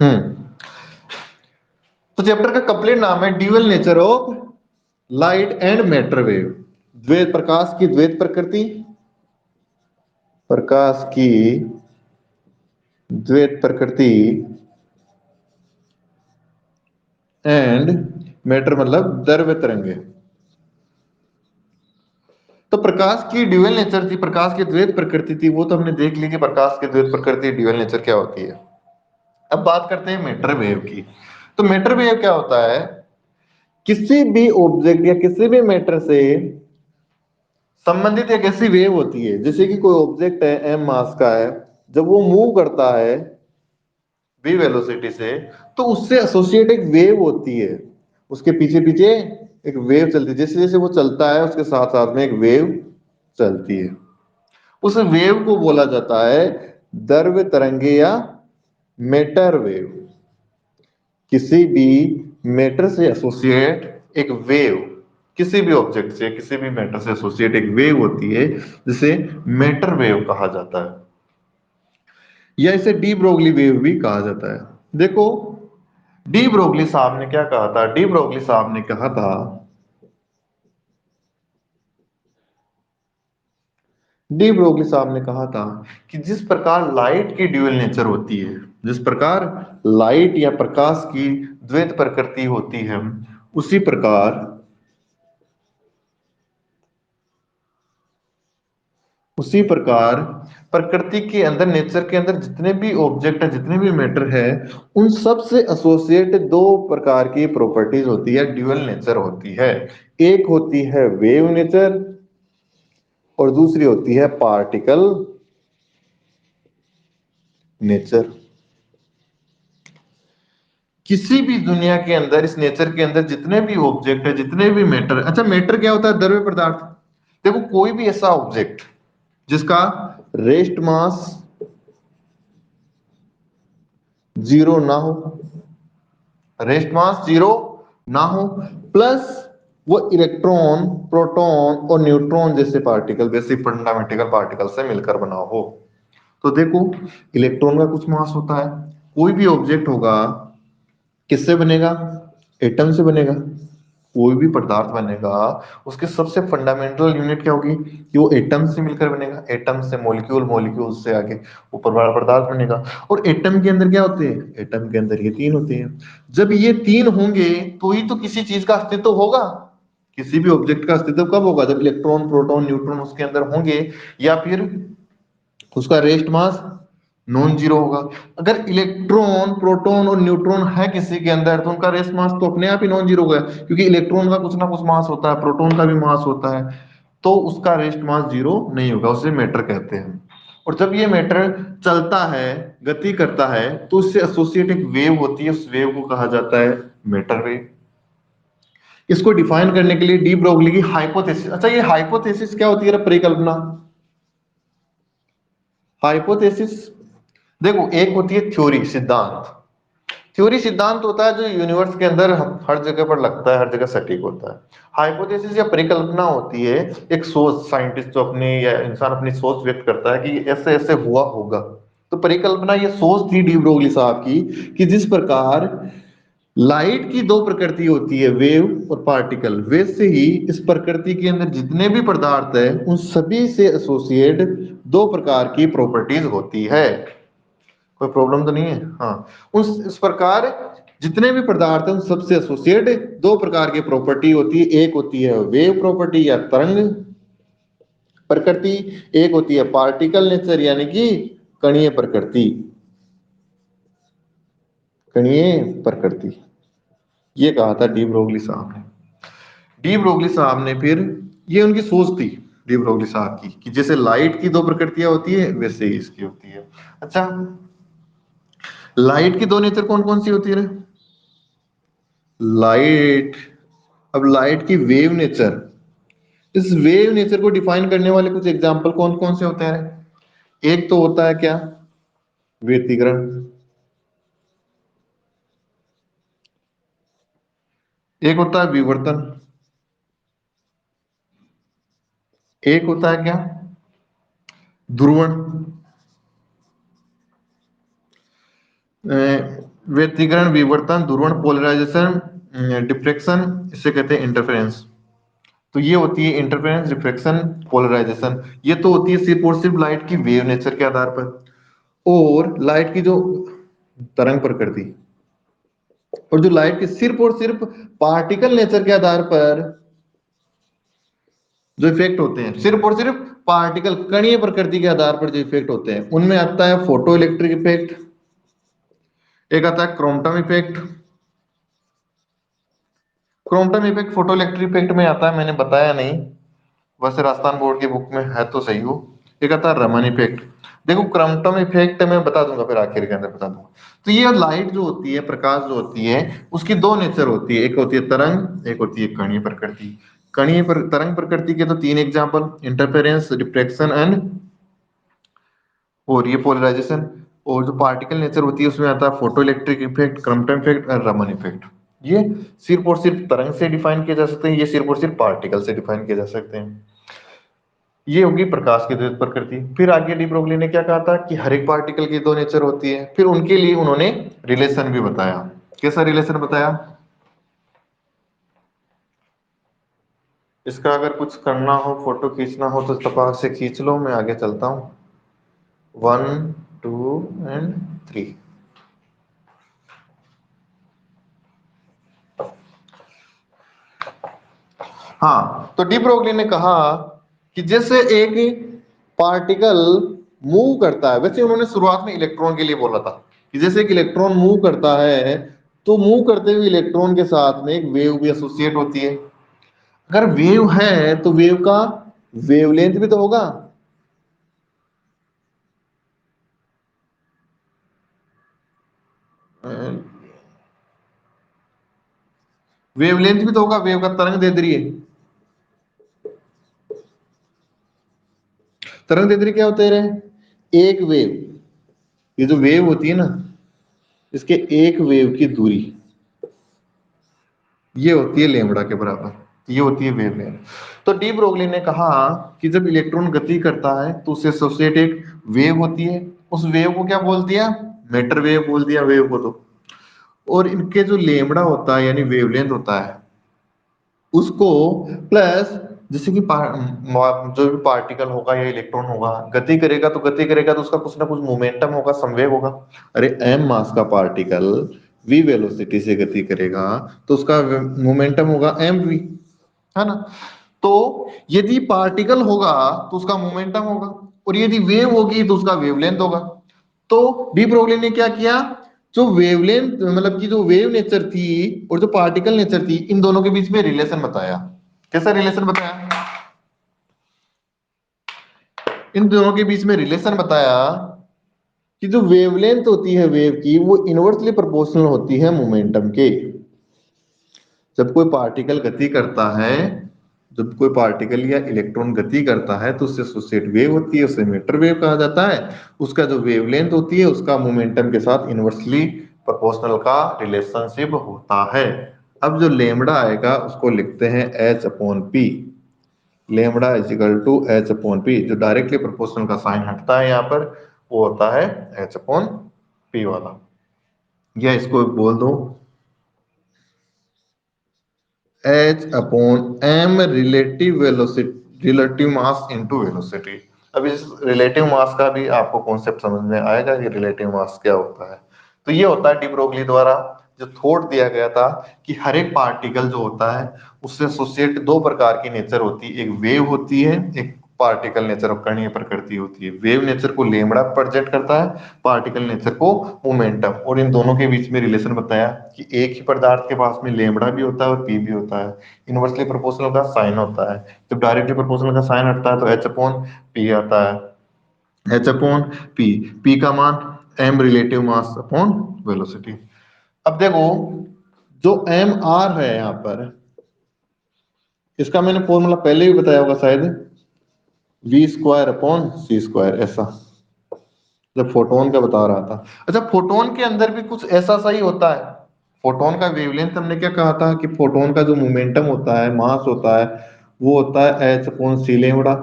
हम्म तो चैप्टर का कंप्लीट नाम है dual nature of light and matter wave. द्वैत प्रकाश की द्वैत प्रकृति, प्रकाश की द्वैत प्रकृति एंड मैटर मतलब द्रव्य तरंगे। तो प्रकाश की ड्यूअल नेचर थी, प्रकाश की द्वैत प्रकृति थी, वो तो हमने देख ली कि प्रकाश की द्वैत प्रकृति ड्यूअल नेचर क्या होती है। अब बात करते हैं मैटर वेव की। तो मैटर वेव क्या होता है? किसी भी ऑब्जेक्ट या किसी भी मैटर से संबंधित एक ऐसी वेव होती है, जैसे कि कोई ऑब्जेक्ट है एम मास का है, जब वो मूव करता है v वेलोसिटी से, तो उससे एसोसिएट एक वेव होती है, उसके पीछे पीछे एक वेव चलती है, जैसे जैसे वो चलता है उसके साथ साथ में एक वेव चलती है। उस वेव को बोला जाता है द्रव्य तरंगे या मैटर वेव। किसी भी मैटर से एसोसिएट एक वेव, किसी भी ऑब्जेक्ट से किसी भी मैटर से एसोसिएट एक वेव होती है, जिसे मैटर वेव कहा जाता है, या इसे डी ब्रोगली वेव भी कहा जाता है। देखो, डी ब्रोगली साहब ने क्या कहा था? डी ब्रोगली साहब ने कहा था, डी ब्रोगली साहब ने कहा था कि जिस प्रकार लाइट की ड्यूअल नेचर होती है, जिस प्रकार लाइट या प्रकाश की द्वैत प्रकृति होती है, उसी प्रकार उसी प्रकार प्रकृति के अंदर, नेचर के अंदर जितने भी ऑब्जेक्ट है, जितने भी मैटर है, उन सब से एसोसिएट दो प्रकार की प्रॉपर्टीज होती है, ड्यूअल नेचर होती है। एक होती है वेव नेचर और दूसरी होती है पार्टिकल नेचर। किसी भी दुनिया के अंदर, इस नेचर के अंदर जितने भी ऑब्जेक्ट है, जितने भी मैटर, अच्छा मैटर क्या होता है? द्रव्य पदार्थ। देखो, कोई भी ऐसा ऑब्जेक्ट जिसका रेस्ट मास जीरो ना हो, रेस्ट मास जीरो ना हो, प्लस वो इलेक्ट्रॉन, प्रोटॉन और न्यूट्रॉन जैसे पार्टिकल, बेसिक फंडामेंटल पार्टिकल से मिलकर बना हो। तो देखो, इलेक्ट्रॉन का कुछ मास होता है, कोई भी ऑब्जेक्ट होगा किससे बनेगा? एटम से बनेगा। कोई भी पदार्थ बनेगा, उसके सबसे फंडामेंटल यूनिट क्या होगी? कि वो एटम से मिलकर बनेगा। एटम से मॉलिक्यूल, मॉलिक्यूल से आगे ऊपर बड़ा पदार्थ बनेगा। और एटम के अंदर क्या होते हैं? एटम के अंदर ये तीन होते हैं। जब ये तीन होंगे तो ही तो किसी चीज का अस्तित्व होगा। किसी भी ऑब्जेक्ट का अस्तित्व कब होगा? जब इलेक्ट्रॉन, प्रोटॉन, न्यूट्रॉन उसके अंदर होंगे, या फिर उसका रेस्ट मास नॉन जीरो होगा। अगर इलेक्ट्रॉन, प्रोटॉन और न्यूट्रॉन है किसी के अंदर, तो उनका रेस्ट मास तो अपने आप ही नॉन जीरो होगा, क्योंकि इलेक्ट्रॉन का कुछ ना कुछ मास होता है, प्रोटॉन का भी मास होता है, तो उसका रेस्ट मास जीरो नहीं होगा, उसे मैटर कहते हैं। और जब ये मैटर चलता है, गति करता है, तो उससे एसोसिएट एक वेव होती है, उस वेव को कहा जाता है मैटर वेव। इसको डिफाइन करने के लिए डी ब्रोगली की हाइपोथेसिस, अच्छा ये हाइपोथेसिस क्या होती है? परिकल्पना। हाइपोथेसिस, देखो, एक होती है थ्योरी, सिद्धांत। थ्योरी सिद्धांत होता है जो यूनिवर्स के अंदर हर जगह पर लगता है, हर जगह सटीक होता है। हाइपोथेसिस या परिकल्पना होती है, एक सोच, साइंटिस्ट जो अपनी, या इंसान अपनी सोच व्यक्त करता है कि ऐसे ऐसे हुआ होगा। तो परिकल्पना ये सोच थी डी ब्रोगली साहब की, कि जिस प्रकार लाइट की दो प्रकृति होती है, वेव और पार्टिकल, वैसे ही इस प्रकृति के अंदर जितने भी पदार्थ है, उन सभी से एसोसिएट दो प्रकार की प्रॉपर्टीज होती है। कोई प्रॉब्लम तो नहीं है? हाँ, उस इस प्रकार जितने भी पदार्थ हैं, उन सबसे एसोसिएट दो प्रकार की प्रॉपर्टी होती है। एक होती है वेव प्रॉपर्टी या तरंग प्रकृति, एक होती है पार्टिकल नेचर यानी कि कणीय प्रकृति, कणीय प्रकृति। ये कहा था डी ब्रोगली साहब ने। डी ब्रोगली साहब ने फिर, ये उनकी सोच थी डी ब्रोगली साहब की, कि जैसे लाइट की दो प्रकृतियां होती है, वैसे ही इसकी होती है। अच्छा, लाइट की दो नेचर कौन कौन सी होती है? लाइट, अब लाइट की वेव नेचर, इस वेव नेचर को डिफाइन करने वाले कुछ एग्जांपल कौन कौन से होते हैं? एक तो होता है क्या? व्यतिकरण। एक होता है विवर्तन। एक होता है क्या? ध्रुवण। व्यतिकरण, विवर्तन, ध्रुवण, पोलराइजेशन, डिफ्रेक्शन, इसे कहते हैं इंटरफेरेंस। तो ये होती है इंटरफेरेंस, डिफ्रेक्शन, पोलराइजेशन। ये तो होती है सिर्फ और सिर्फ लाइट की वेव नेचर के आधार पर। और लाइट की जो तरंग प्रकृति, और जो लाइट की सिर्फ और सिर्फ पार्टिकल नेचर के आधार पर जो इफेक्ट होते हैं, सिर्फ और सिर्फ पार्टिकल कणीय प्रकृति के आधार पर जो इफेक्ट होते हैं, उनमें आता है फोटो इलेक्ट्रिक इफेक्ट, एक आता है Compton effect. Compton effect photoelectric effect में आता है, मैंने बताया नहीं, वैसे राजस्थान बोर्ड की बुक में है तो सही हो। एक आता है रमन इफेक्ट। देखो क्रोमटम इफेक्ट मैं बता दूंगा, फिर आखिर के अंदर बता दूंगा। तो ये लाइट जो होती है, प्रकाश जो होती है, उसकी दो नेचर होती है, एक होती है तरंग, एक होती है कणीय प्रकृति। तरंग प्रकृति के तो तीन एग्जांपल, इंटरफेरेंस, रिफ्लेक्शन एंड और ये पोलराइजेशन। और जो पार्टिकल नेचर होती है उसमें आता है photo electric effect, Crompton effect और रमन इफेक्ट। ये सिर्फ और सिर्फ तरंग से डिफाइन किए जा सकते हैं, ये सिर्फ और सिर्फ पार्टिकल से डिफाइन किए जा सकते हैं। ये होगी प्रकाश की द्वैत प्रकृति। फिर आगे डी ब्रोगली ने क्या कहा था कि हर एक पार्टिकल की दो नेचर होती है। फिर उनके लिए उन्होंने रिलेशन भी बताया। कैसा रिलेशन बताया? इसका अगर कुछ करना हो, फोटो खींचना हो तो तपाक से खींच लो, मैं आगे चलता हूं। 1 2 एंड 3। हाँ, तो डी ब्रोगली ने कहा कि जैसे एक पार्टिकल मूव करता है, वैसे उन्होंने शुरुआत में इलेक्ट्रॉन के लिए बोला था कि जैसे एक इलेक्ट्रॉन मूव करता है, तो मूव करते हुए इलेक्ट्रॉन के साथ में एक वेव भी एसोसिएट होती है। अगर वेव है तो वेव का वेवलेंथ भी तो होगा। वेवलेंथ भी तो होगा, वेव का तरंग दैर्ध्य। तरंग दैर्ध्य क्या होते रहे? एक वेव, ये जो वेव होती है ना, इसके एक वेव की दूरी ये होती है लेमड़ा के बराबर, ये होती है वेवलेंथ। तो डी ब्रोगली ने कहा कि जब इलेक्ट्रॉन गति करता है तो उससे एसोसिएट एक वेव होती है। उस वेव को क्या बोल दिया? मैटर वेव बोल दिया वेव को। तो और इनके जो लेमड़ा होता है यानी वेवलेंथ होता है, उसको प्लस, जैसे कि जो भी पार्टिकल होगा या इलेक्ट्रॉन होगा गति करेगा, तो गति करेगा तो उसका कुछ ना कुछ मोमेंटम होगा, संवेग होगा। अरे एम मास का पार्टिकल v वेलोसिटी से गति करेगा तो उसका मोमेंटम होगा एम वी, है ना। तो यदि पार्टिकल होगा तो उसका मोमेंटम होगा, और यदि वेव होगी तो उसका वेवलेंथ होगा। तो डी ब्रोगली ने क्या किया? जो वेवलेंथ मतलब कि जो वेव नेचर थी और जो पार्टिकल नेचर थी, इन दोनों के बीच में रिलेशन बताया। कैसा रिलेशन बताया? इन दोनों के बीच में रिलेशन बताया कि जो वेवलेंथ होती है वेव की, वो इनवर्सली प्रोपोर्शनल होती है मोमेंटम के। जब कोई पार्टिकल गति करता है, जब कोई पार्टिकल या इलेक्ट्रॉन गति करता है तो उससे एसोसिएट वेव होती है, उसे मीटर वेव कहा जाता है। उसका जो वेवलेंथ होती है उसका मोमेंटम के साथ इनवर्सली प्रोपोर्शनल का रिलेशनशिप होता है। अब जो लेमड़ा आएगा उसको लिखते हैं H upon P. Lambda is equal to H upon P. जो डायरेक्टली प्रोपोर्शनल का साइन हटता है यहाँ पर, वो होता है एच अपॉन पी वाला। या इसको बोल दो H upon M relative velocity, relative mass into velocity. अब इस रिलेटिव मास का भी आपको कॉन्सेप्ट समझ में आएगा कि रिलेटिव मास क्या होता है। तो ये होता है डी ब्रोगली द्वारा जो थॉट दिया गया था कि हर एक पार्टिकल जो होता है उससे एसोसिएट दो प्रकार की नेचर होती है, एक वेव होती है, एक पार्टिकल नेचर ऑफ कणीय प्रकृति होती है। वेव नेचर को लेमड़ा प्रेजेंट करता है, पार्टिकल नेचर को मोमेंटम। और इन दोनों के बीच में रिलेशन बताया कि एक ही पदार्थ के पास में लेमड़ा भी होता है और पी भी होता है। इनवर्सली प्रोपोर्शनल का साइन होता है, जब डायरेक्टली प्रोपोर्शनल का साइन हटता है तो एच अपॉन पी आता है। एच अपॉन पी, पी का मान M relative mass upon velocity. अब देखो जो एम आर है यहाँ पर, इसका मैंने फॉर्मूला पहले भी बताया होगा शायद, V square upon C square, ऐसा जब फोटोन का बता रहा था। अच्छा, फोटोन के अंदर भी कुछ ऐसा सा ही होता है। फोटोन का वेवलेंथ हमने क्या कहा था कि फोटोन का जो मोमेंटम होता है, मास होता है, वो होता है एच अपॉन सी लेमड़ा।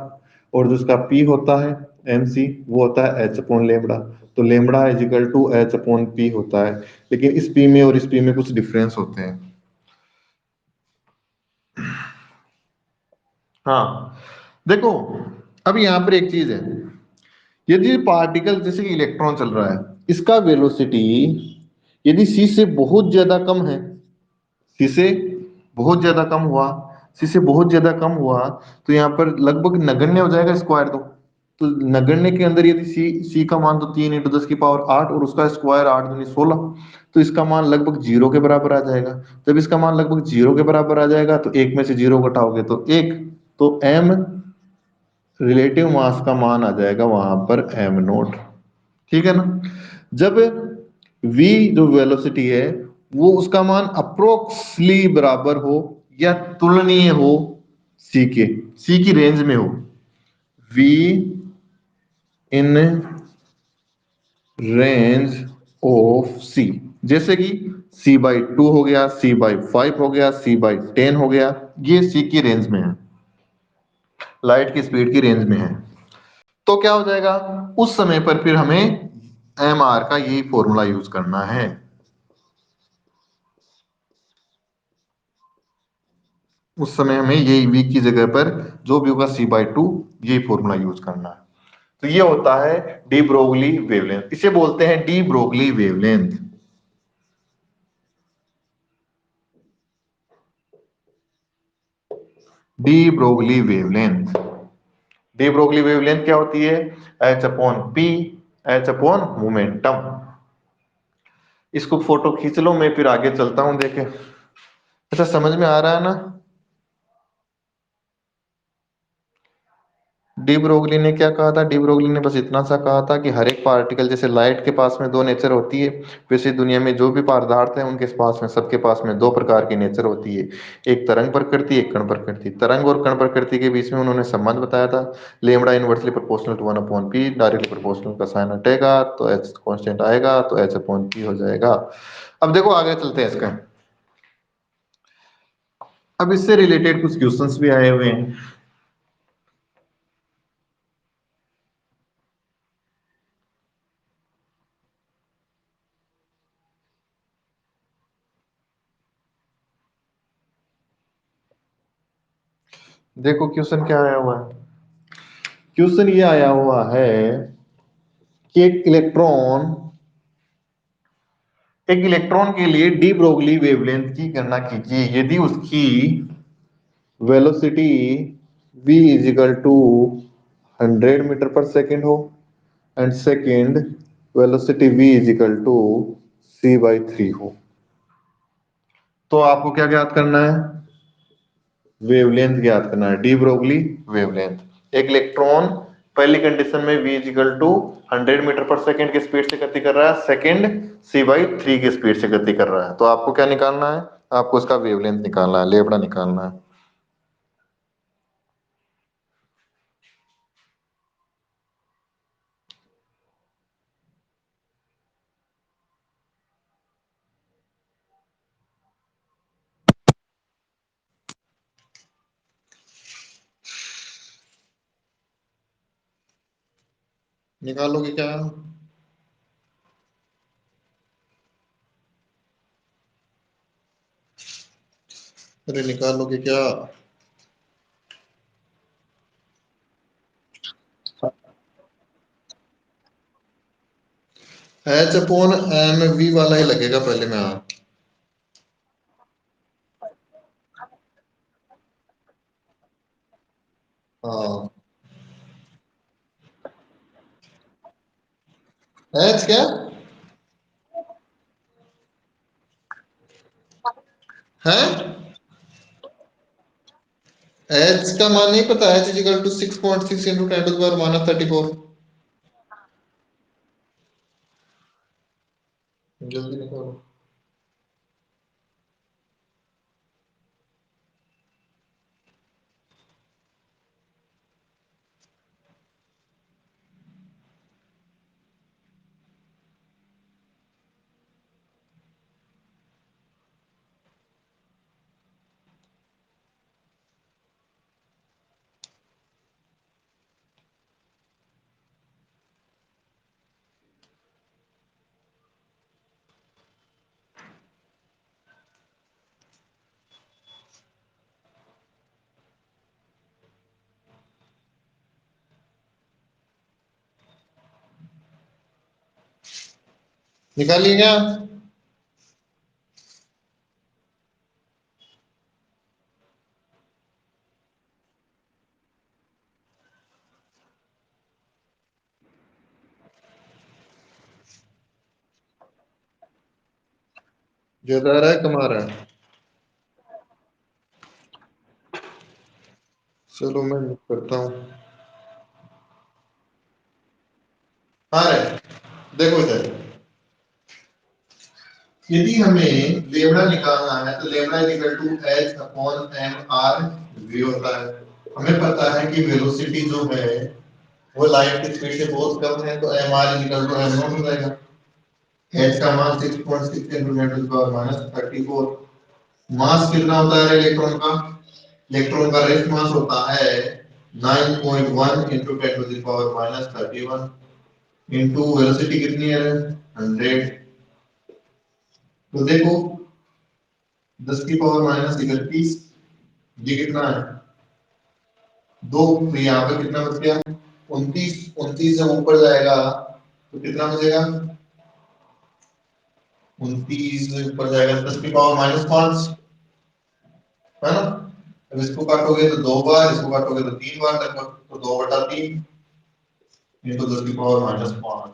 और जिसका पी होता है एम सी वो होता है एच अपॉन लेमड़ा, तो lambda is equal to H upon P होता है, लेकिन इस पी में और इस पी में कुछ डिफरेंस होते हैं। हाँ देखो, अब यहाँ पर एक चीज है, यदि पार्टिकल जैसे कि इलेक्ट्रॉन चल रहा है, इसका वेलोसिटी यदि सी से बहुत ज्यादा कम है, सी से बहुत ज्यादा कम हुआ, सी से बहुत ज्यादा कम हुआ, तो यहाँ पर लगभग नगण्य हो जाएगा स्क्वायर। तो नगण्य के अंदर यदि सी सी का मान तो 3 × 10⁸ और उसका स्क्वायर 8 × 16, तो इसका मान लगभग जीरो के बराबर आ जाएगा। जब इसका मान लगभग जीरो के बराबर आ जाएगा तो एक में से जीरो घटाओगे तो एक, तो एम रिलेटिव मास का मान आ जाएगा वहां पर एम नोट। ठीक है ना। जब v जो वेलोसिटी है वो उसका मान अप्रोक्सली बराबर हो या तुलनीय हो c के, c की रेंज में हो, v in range of c, जैसे कि c/2 हो गया, c/5 हो गया, c/10 हो गया, ये c की रेंज में है, लाइट की स्पीड की रेंज में है। तो क्या हो जाएगा, उस समय पर फिर हमें एम आर का यही फॉर्मूला यूज करना है। उस समय हमें यही v की जगह पर जो भी होगा c/2 यही फॉर्मूला यूज करना है। तो ये होता है डी ब्रोगली वेवलेंथ, इसे बोलते हैं D Broglie wavelength. D Broglie wavelength, D Broglie wavelength क्या होती है, H upon P, H upon momentum. इसको फोटो खींच लो, मैं फिर आगे चलता हूं देखे। अच्छा समझ में आ रहा है ना। डी ब्रोगली ने क्या कहा था, डी ब्रोगली ने बस इतना सा कहा था कि हर एक पार्टिकल, जैसे लाइट के पास में दो नेचर होती है, वैसे दुनिया में जो भी पदार्थ है उनके पास में, सबके पास में दो प्रकार की नेचर होती है, एक तरंग प्रकृति, एक कण प्रकृति। तरंग और कण प्रकृति के बीच में उन्होंने संबंध बताया था, lambda inversely proportional to 1/p, directly proportional का साइन हटेगा तो एच कांस्टेंट आएगा, तो एच अपॉन पी हो जाएगा। अब देखो आगे चलते हैं इसका। अब इससे रिलेटेड कुछ क्वेश्चंस भी आए हुए हैं। देखो क्वेश्चन क्या आया हुआ है, क्वेश्चन ये आया हुआ है कि एक इलेक्ट्रॉन के लिए डी ब्रोगली वेवलेंथ की गणना कीजिए यदि उसकी velocity v is equal to 100 metre पर सेकेंड हो, and second velocity v is equal to c/3 हो। तो आपको क्या ज्ञात करना है, वेवलेंथ ज्ञात करना है, डी ब्रोगली वेवलेंथ। एक इलेक्ट्रॉन पहली कंडीशन में v is equal to 100 metre पर सेकेंड की स्पीड से गति कर रहा है, सेकेंड c/3 की स्पीड से गति कर रहा है। तो आपको क्या निकालना है, आपको इसका वेवलेंथ निकालना है, लेबड़ा निकालना है। निकालोगे क्या, अरे निकालोगे क्या। एच अपॉन एम वी वाला ही लगेगा पहले में। हाँ एच क्या है, एच का मान नहीं पता, H is equal to 6.6 into 10⁻34। जल्दी निकालो। निकालिए क्या? ज्यादा आ रहा है कम आ रहा है? चलो मैं करता हूँ। आ रहा है। देखो इधर, यदि हमें लेमड़ा निकालना है तो lambda equal to H upon M R V होता है। हमें पता है कि वेलोसिटी जो है वो लाइट की स्पीड से बहुत कम है, तो M R equal to M not हो जाएगा। एच का मान 6.6 × 10⁻34। मास कितना होता है इलेक्ट्रॉन का? इलेक्ट्रॉन का रेस्ट मास होता है 9.1 × 10⁻31 इंटू वेलोसिटी कितनी है? 100। तो देखो 10⁻31 ये कितना है? 2। तो यहाँ पे कितना बच गया? 29। 29 जब ऊपर जाएगा तो कितना बचेगा? 29 ऊपर जाएगा 10⁻5, है ना? अब इसको काटोगे तो 2 बार, इसको काटोगे तो 3 बार लगभग, तो 2/3 इंटू 10⁻5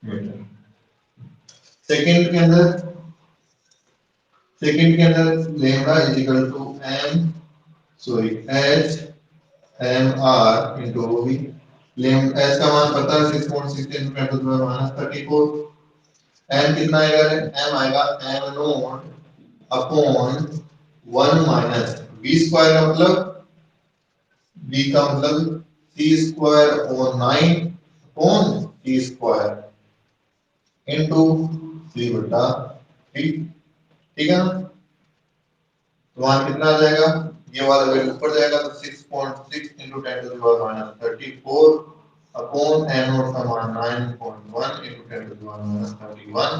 मीटर। सेकंड के अंदर, lambda is equal to M, sorry H M R into V. लेम एच का मान पता है 6.6 × 10⁻34। एम कितना आएगा? एम आएगा m nought upon 1 minus v square का मतलब, वी का मतलब c square upon 9 upon t square into 3/3। ठीक है ना? तो वहां कितना आ जाएगा? ये वाला वैल्यू ऊपर जाएगा तो 6.6 × 10⁻34 अपॉन एन नॉट का मान 9.1 × 10⁻31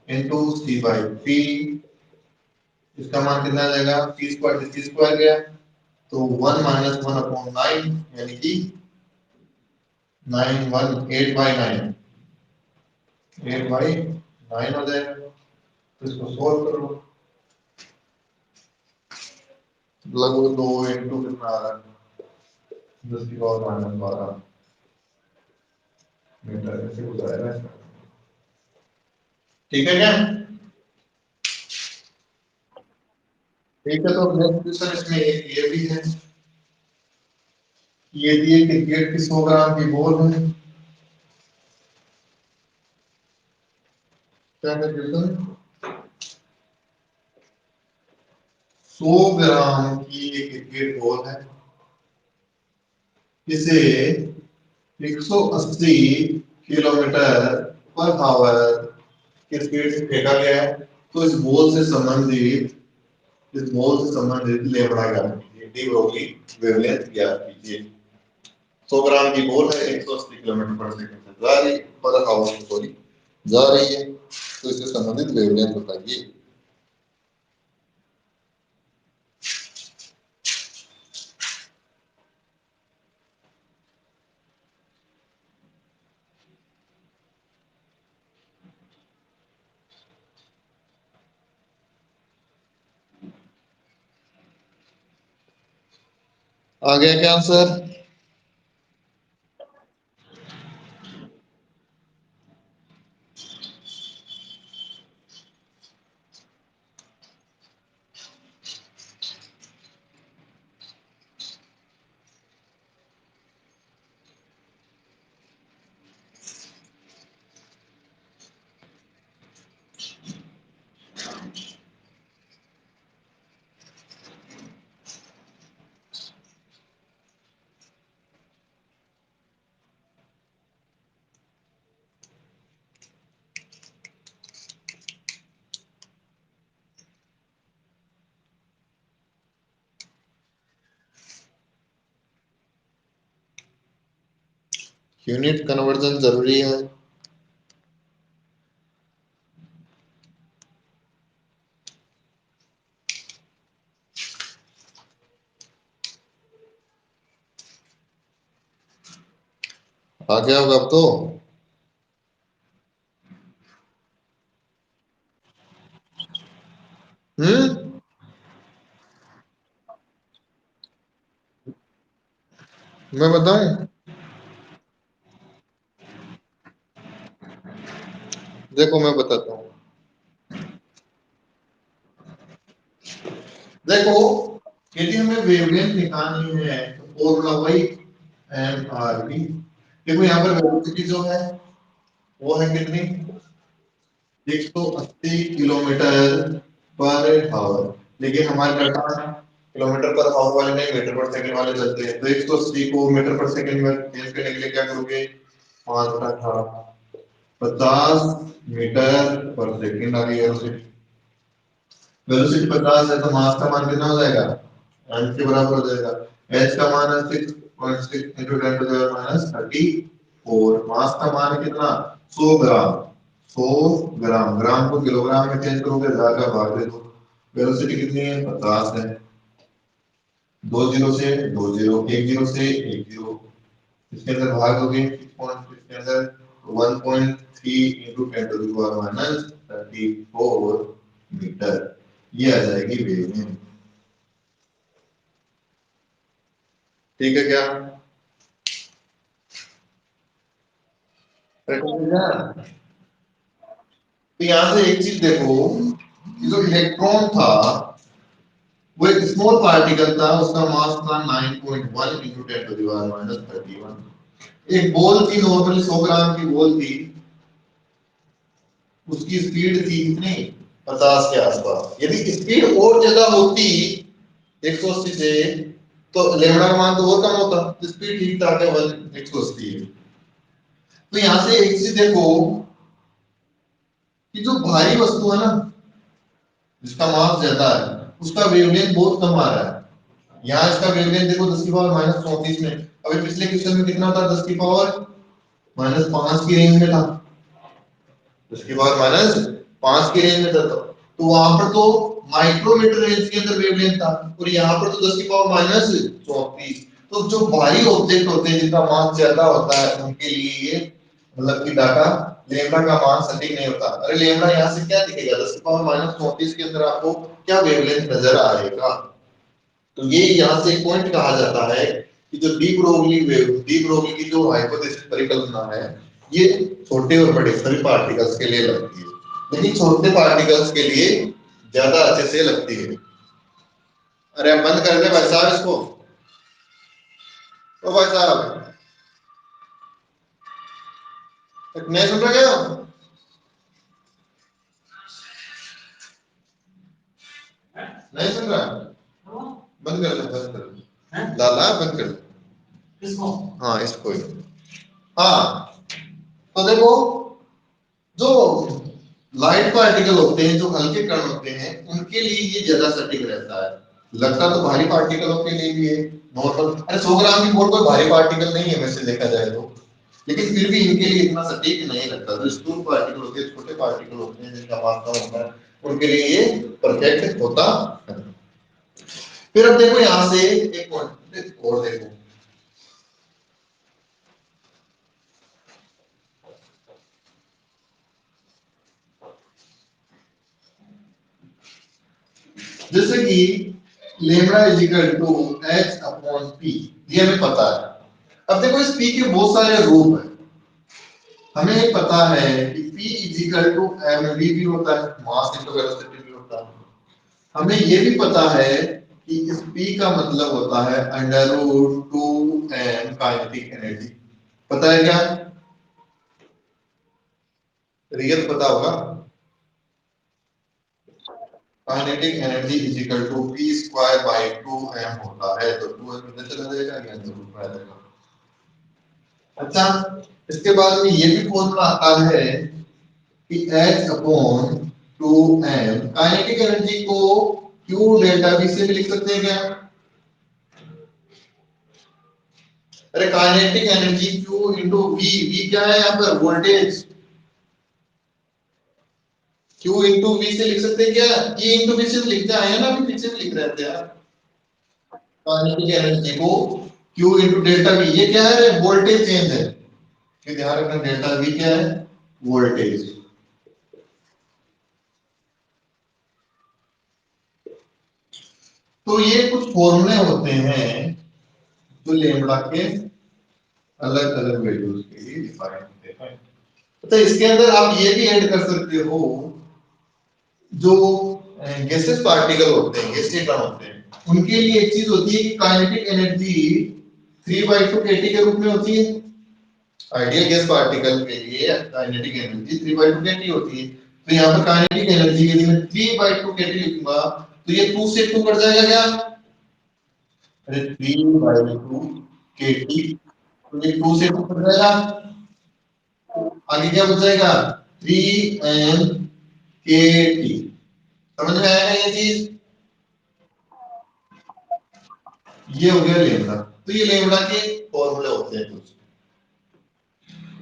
इनटू c/3। इसका मान कितना आ जाएगा? टी स्क्वायर से टी स्क्वायर गया तो 1 - 1 अपॉन 9 यानी कि 9 1 8/9, 8/9 हो जाएगा। तो इसको सोल्व करो, लगभग 2 इंटू कितना आ रहा है? 10⁻12 मीटर ऐसे हो जाएगा इसका। ठीक है क्या? ठीक है, तो नेक्स्ट क्वेश्चन इसमें एक ये भी है, ये दिए क्रिकेट की 100 ग्राम की बॉल है। क्या है क्वेश्चन? 100 ग्राम की एक क्रिकेट बॉल है, इसे 180 किलोमीटर पर आवर की स्पीड से फेंका गया है। तो इस बॉल से संबंधित लेमड़ा ज्ञात कीजिए, डी ब्रोगली वेवलेंथ ज्ञात कीजिए। 100 ग्राम की बॉल है, 180 किलोमीटर पर सेकंड से जा रही पर आवर सॉरी जा रही है, तो इससे संबंधित वेवलेंथ बताइए। आ गया क्या आंसर? यूनिट कन्वर्जन जरूरी है। आ गया होगा अब तो। हम्म, मैं बताऊं? देखो मैं बताता हूँ। देखो यदि हमें वेवलेंथ निकालनी है तो फॉर्मूला वही एम आर वी। देखो यहाँ पर वेलोसिटी जो है वो है कितनी, 180 किलोमीटर पर आवर। लेकिन हमारे डाटा किलोमीटर पर आवर वाले नहीं, मीटर पर सेकंड वाले चलते हैं। तो 180 को मीटर पर सेकंड में चेंज करने के लिए क्या करोगे, 50 मीटर पर सेकंड आ गई वेलोसिटी। वेलोसिटी 50 है तो मास का मान कितना हो जाएगा, एम के बराबर हो जाएगा। एच का मान है 6.6 into 10 to the power minus 34। Mass का मान है कितना, 100 ग्राम। 100 ग्राम, ग्राम को किलोग्राम में चेंज करोगे, 1000 का भाग दे दो। वेलोसिटी कितनी है, 50 है। दो जीरो से दो जीरो, एक जीरो से एक जीरो, इसके अंदर भाग दोगे 6.6 के अंदर, 1.3 into 10 to the power minus 34 metre. ये आ जाएगी वेवलेंथ। ठीक है क्या? तो यहां से एक चीज देखो कि जो इलेक्ट्रॉन था वो एक स्मॉल पार्टिकल था, उसका मास था 9.1 into 10 to the power minus 31। एक बॉल थी, नॉर्मली 100 ग्राम की बॉल थी, उसकी स्पीड थी कितनी, 50 के आसपास। यदि स्पीड और ज्यादा होती 180 से, तो लेमड़ा का मान तो और कम होता। स्पीड ठीक ठाक है, 180 है। तो यहां से एक चीज देखो कि जो भारी वस्तु है ना, जिसका मास ज्यादा है, उसका वेवलेंथ बहुत कम आ रहा है। यहाँ इसका वेवलेंथ देखो 10 की पावर माइनस 34 में। अभी पिछले क्वेश्चन में कितना था, 10 की पावर माइनस 5 की रेंज में था। 10 की पावर माइनस 5 की रेंज में था। तो वहां पर तो माइक्रोमीटर रेंज के अंदर वेवलेंथ था, और यहाँ पर तो 10 की पावर माइनस 34। तो जो भारी ऑब्जेक्ट होते हैं जिनका मास ज्यादा होता है, उनके लिए ये मतलब कि डाटा लेमड़ा का मान सटीक नहीं होता। अरे लेमड़ा यहाँ से क्या दिखेगा, 10 की पावर माइनस 34 के अंदर आपको क्या वेवलेंथ नजर आएगा। तो ये यहाँ से एक पॉइंट कहा जाता है कि जो de Broglie wave, de Broglie की जो हाइपोथेसिस परिकल्पना है, ये छोटे और बड़े सभी पार्टिकल्स के लिए लगती है, लेकिन छोटे पार्टिकल्स के लिए ज्यादा अच्छे से लगती है। अरे हम बंद कर दे भाई साहब इसको। ओ भाई साहब, नहीं सुन रहे क्या? नहीं सुन रहा? बंद कर दे, बंद कर दे, लाला बंद कर दे इसको। हाँ इसको ही। हाँ, तो देखो जो लाइट पार्टिकल होते हैं, जो हल्के कण होते हैं, उनके लिए ये ज्यादा सटीक रहता है। लगता तो भारी पार्टिकलों के लिए भी है नॉर्मल। अरे 100 ग्राम की बोल कोई भारी पार्टिकल नहीं है वैसे देखा जाए तो, लेकिन फिर भी इनके लिए इतना सटीक नहीं लगता। जो स्थूल पार्टिकल होते हैं, छोटे पार्टिकल होते हैं जिनका मास कम होता है, उनके लिए ये परफेक्ट होता है। फिर अब देखो यहाँ से एक पॉइंट और देखो। जैसे कि lambda is equal to H upon P, ये हमें पता है। अब देखो इस पी के बहुत सारे रूप हैं। हमें ये पता है कि P is equal to M V भी होता है, मास इनटू वेलोसिटी भी होता है। हमें ये भी पता है कि इस P का मतलब होता है under root 2m kinetic energy. पता है क्या? रियल पता होगा। Kinetic energy is equal to P square by 2m होता है। तो 2m इधर चला जाएगा, ये अंदर रूट में आ जाएगा। अच्छा, इसके बाद में ये भी फॉर्मूला आता है कि H upon 2m, kinetic energy को Q डेल्टा V से भी लिख सकते हैं क्या? अरे kinetic energy Q into V, V क्या है यहाँ पर, वोल्टेज। Q इंटू V से लिख सकते हैं क्या? E इंटू V से लिखते आए हैं ना, अभी पीछे भी लिख रहे थे यार। काइनेटिक एनर्जी को Q इंटू डेल्टा V, ये क्या है, वोल्टेज चेंज है। कि ध्यान रखना, डेल्टा V क्या है, वोल्टेज। तो ये कुछ फॉर्मूले होते हैं जो लेमड़ा के अलग अलग वैल्यूज के लिए डिफाइन होते हैं। तो इसके अंदर आप ये भी ऐड कर सकते हो, जो गैसेस पार्टिकल होते हैं, गैसीय कण होते हैं, उनके लिए एक चीज होती है कि काइनेटिक एनर्जी 3/2 kT के रूप में होती है। आइडियल गैस पार्टिकल के लिए काइनेटिक एनर्जी 3/2 kT होती है। तो यहाँ पर काइनेटिक एनर्जी के लिए मैं 3/2 kT लिखूंगा, तो ये 2 से 2 कट जाएगा क्या? अरे 3/2 kT, तो ये 2 से 2 कट जाएगा, आगे क्या बच जाएगा? 3 kT। समझ में आएगा ये चीज? ये हो गया लेमड़ा। तो ये लेमड़ा के फॉर्मूले होते हैं कुछ।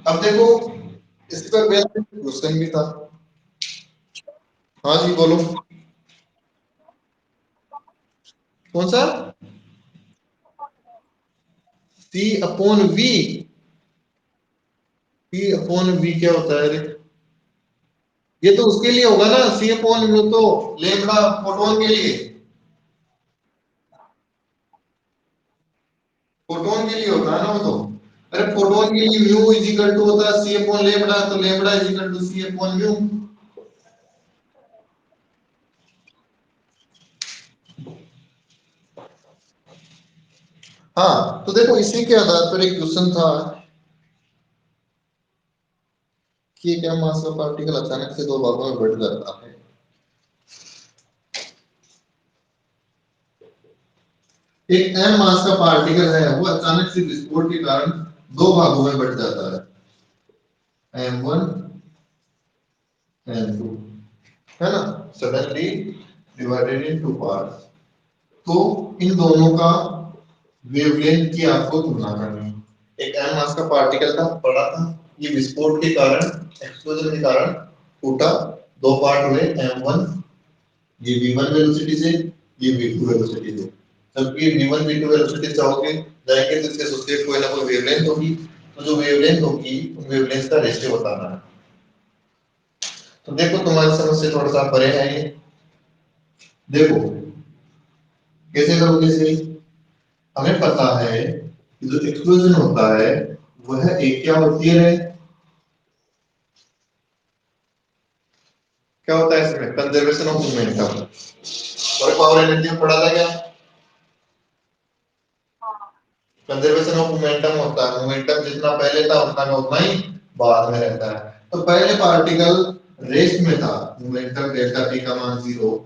अब देखो इस पर बेसिक क्वेश्चन भी था। हाँ जी बोलो। कौन सा? C/V? C/V क्या होता है रे? ये तो उसके लिए होगा ना, C/V तो लेमड़ा फोटोन के लिए, फोटोन के लिए होता है ना वो तो। अरे फोटोन के लिए म्यू इज इक्वल टू होता है C/लेमड़ा, तो लेमड़ा इज इक्वल टू C/म्यू। हाँ तो देखो इसी के आधार पर एक क्वेश्चन था कि क्या मास का पार्टिकल अचानक से दो भागों में बढ़ जाता है। एक m मास का पार्टिकल है, वो अचानक से विस्फोट के कारण दो भागों में बढ़ जाता है, m1 m2, है ना, suddenly divided in two parts. तो इन दोनों का वेवलेंथ की आपको तुलना करनी है। एक m मास का पार्टिकल था, बड़ा था, ये विस्फोट के कारण, एक्सप्लोजन के कारण टूटा, दो पार्ट हुए, m1 ये v1 वेलोसिटी से, ये v2 वेलोसिटी से। जब ये v1 v2 वेलोसिटी से होके जाएंगे तो इसके एसोसिएट कोई ना कोई वेवलेंथ होगी, तो जो वेवलेंथ होगी उन वेवलेंथ का रेशियो बताना है। तो देखो तुम्हारी समझ से थोड़ा सा परे है ये। देखो कैसे करोगे इसे? हमें पता है कि जो एक्सप्लोजन होता है वह एक क्या होती है, क्या होता है इसमें? Conservation of momentum. और पावर एनर्जी में पढ़ा था क्या? कंजर्वेशन ऑफ मोमेंटम होता है, मोमेंटम जितना पहले था उतना का उतना ही बाद में रहता है। तो पहले पार्टिकल रेस्ट में था, मोमेंटम डेल्टा टी का मान 0,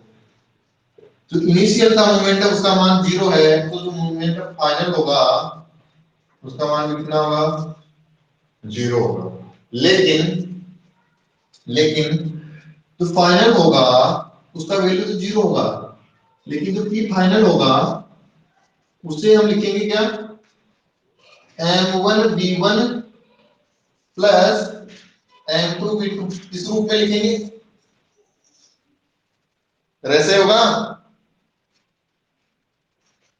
जो इनिशियल था मोमेंटम उसका मान 0 है, तो जो मोमेंटम फाइनल होगा उसका मान भी कितना होगा? 0 होगा। लेकिन लेकिन जो फाइनल होगा उसका वैल्यू तो 0 होगा, लेकिन जो पी फाइनल होगा उसे हम लिखेंगे क्या? m1v1 प्लस m2v2, इस रूप में लिखेंगे, ऐसे होगा।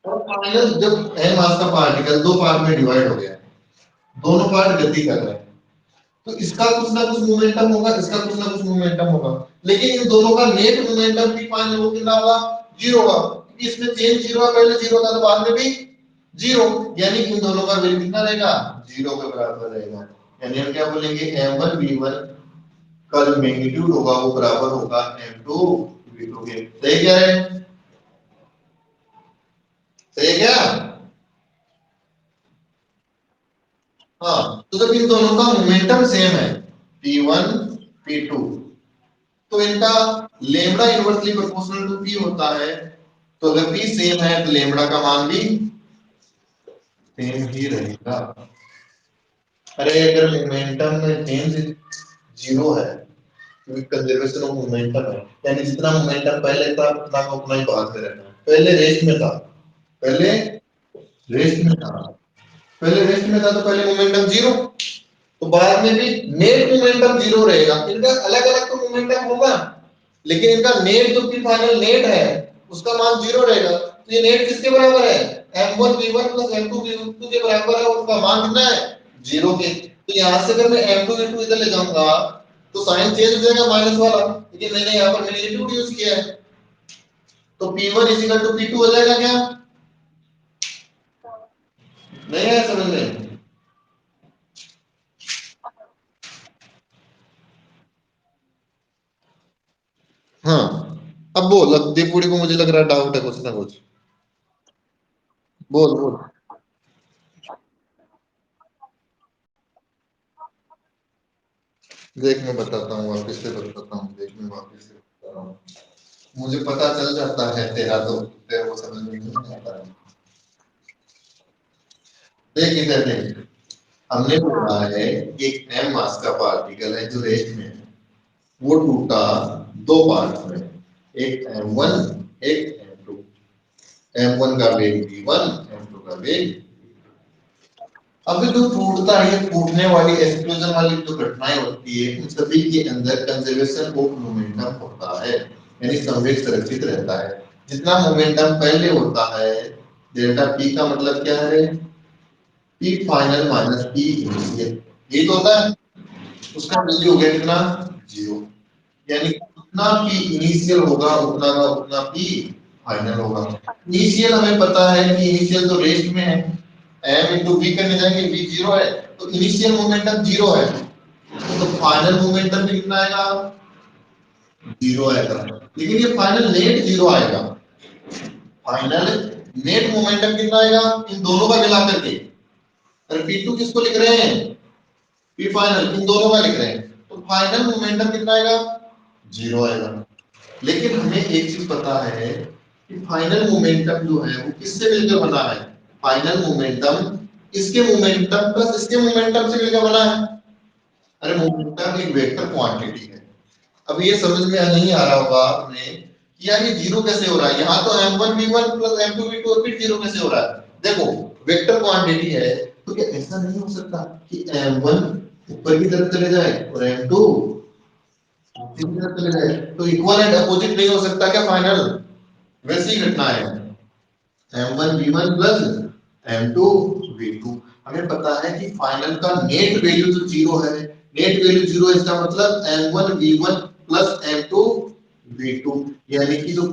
और फाइनल जब m मास का पार्टिकल दो पार्ट में डिवाइड हो गया, दोनों पार्ट गति कर रहे हैं, तो इसका कुछ ना कुछ मोमेंटम होगा, इसका कुछ ना कुछ मोमेंटम होगा, लेकिन इन दोनों का नेट मोमेंटम भी फाइनल हो कितना होगा? 0 होगा, क्योंकि इसमें चेंज 0 है, पहले 0 था तो बाद में भी 0, यानी इन दोनों का वैल्यू कितना रहेगा? 0 के बराबर रहेगा। यानी हम क्या बोलेंगे? m1v1 का जो मैग्नीट्यूड होगा वो बराबर होगा m2v2 के। सही क्या है? सही है क्या? हाँ तो जब इन दोनों का मोमेंटम सेम है, p1 p2, तो इनका lambda inversely proportional to p होता है। तो अगर p सेम है तो लेमड़ा का मान भी सेम ही रहेगा। अरे अगर मोमेंटम में चेंज 0 है, क्योंकि कंजर्वेशन ऑफ मोमेंटम है, यानी जितना मोमेंटम पहले था उतना का उतना ही बाद में रहना है। पहले रेस्ट में था, पहले रेस्ट में था, पहले रेस्ट में था तो पहले मोमेंटम 0, तो बाद में भी नेट मोमेंटम 0 रहेगा। इनका अलग अलग तो मोमेंटम होगा, लेकिन इनका नेट जो कि फाइनल नेट है उसका मान 0 रहेगा। तो ये नेट किसके बराबर है? m1v1 प्लस m2v2 के बराबर है, उसका मान कितना है? 0 के। तो यहां से अगर मैं m2v2 इधर ले जाऊंगा तो साइन चेंज हो जाएगा माइनस वाला, लेकिन मैंने यहाँ पर मैग्नीट्यूड यूज किया है, तो P1 इजिकल टू P2 हो जाएगा क्या? नहीं है समझ में? हाँ, अब बोल, अब दीपुड़ी को मुझे लग रहा है डाउट है कुछ ना कुछ। बोल बोल। देख मैं बताता हूँ, वापिस से बताता हूँ, देख मैं वापिस से बता रहा हूँ। मुझे पता चल जाता है तेरा, तो तेरे को समझ में नहीं आता है। देख इधर देख, हमने बोला है कि एक m मास का पार्टिकल है जो रेस्ट में है, वो टूटा दो पार्ट में, एक m1 एक m2। m1 का वेग v1, m2 का वेग। अब जो टूटता है, टूटने वाली एक्सप्लोजन वाली जो घटनाएं होती है, उन सभी के अंदर कंजर्वेशन ऑफ मोमेंटम होता है, यानी संवेग संरक्षित रहता है। जितना मोमेंटम पहले होता है, डेल्टा पी का मतलब क्या है? P final minus P initial, ये तो होता है। उसका वैल्यू हो गया कितना? जीरो। यानी जितना पी इनिशियल होगा उतना का उतना पी फाइनल होगा। इनिशियल हमें पता है कि इनिशियल तो रेस्ट में है, m इंटू v करने जाएंगे, v जीरो है, तो इनिशियल मोमेंटम जीरो है, तो फाइनल मोमेंटम भी कितना आएगा? जीरो आएगा। लेकिन ये फाइनल नेट जीरो आएगा। फाइनल नेट मोमेंटम कितना आएगा इन दोनों का मिला करके? अरे P2 किसको लिख रहे हैं? P फाइनल, इन दोनों का लिख रहे हैं, तो फाइनल मोमेंटम कितना आएगा? जीरो आएगा। लेकिन हमें एक चीज पता है कि फाइनल मोमेंटम जो है वो किससे मिलकर बना है? फाइनल मोमेंटम इसके मोमेंटम प्लस इसके मोमेंटम से मिलकर बना है। अरे मोमेंटम एक वेक्टर क्वांटिटी है। अब ये समझ में नहीं आ रहा होगा आपने कि यार ये जीरो कैसे हो रहा है, यहाँ तो m1 v1 plus m2 v2 और फिर जीरो कैसे हो रहा है? देखो, वेक्टर क्वांटिटी है, तो क्या ऐसा नहीं हो सकता कि m1 ऊपर की तरफ चले जाए और m2 नीचे की तरफ चले जाए? तो इक्वल एंड अपोजिट नहीं हो सकता क्या फाइनल? वैसी घटना है, m1 v1 plus m2 v2। हमें पता है कि फाइनल का नेट वैल्यू तो जीरो है, नेट वैल्यू जीरो, इसका मतलब m1 v1 plus m2 v2, यानी कि जो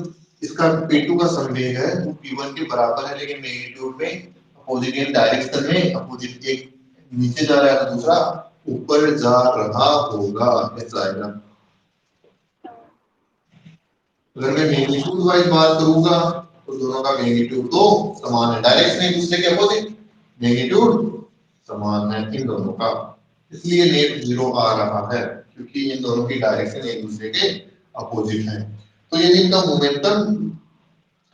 इसका p2 का संवेग है वो p1 के बराबर है, लेकिन मैग्नीट्यूड में अपोजिट इन डायरेक्शन में, अपोजिट, एक नीचे जा रहा है तो दूसरा ऊपर जा रहा होगा, ऐसा आएगा। अगर मैं मैग्नीट्यूड वाइज बात करूंगा तो दोनों का मैग्नीट्यूड तो समान है, डायरेक्शन एक दूसरे के अपोजिट, मैग्नीट्यूड समान है इन दोनों का, इसलिए नेट जीरो आ रहा है, क्योंकि इन दोनों की डायरेक्शन एक दूसरे के अपोजिट है। तो यदि इनका मोमेंटम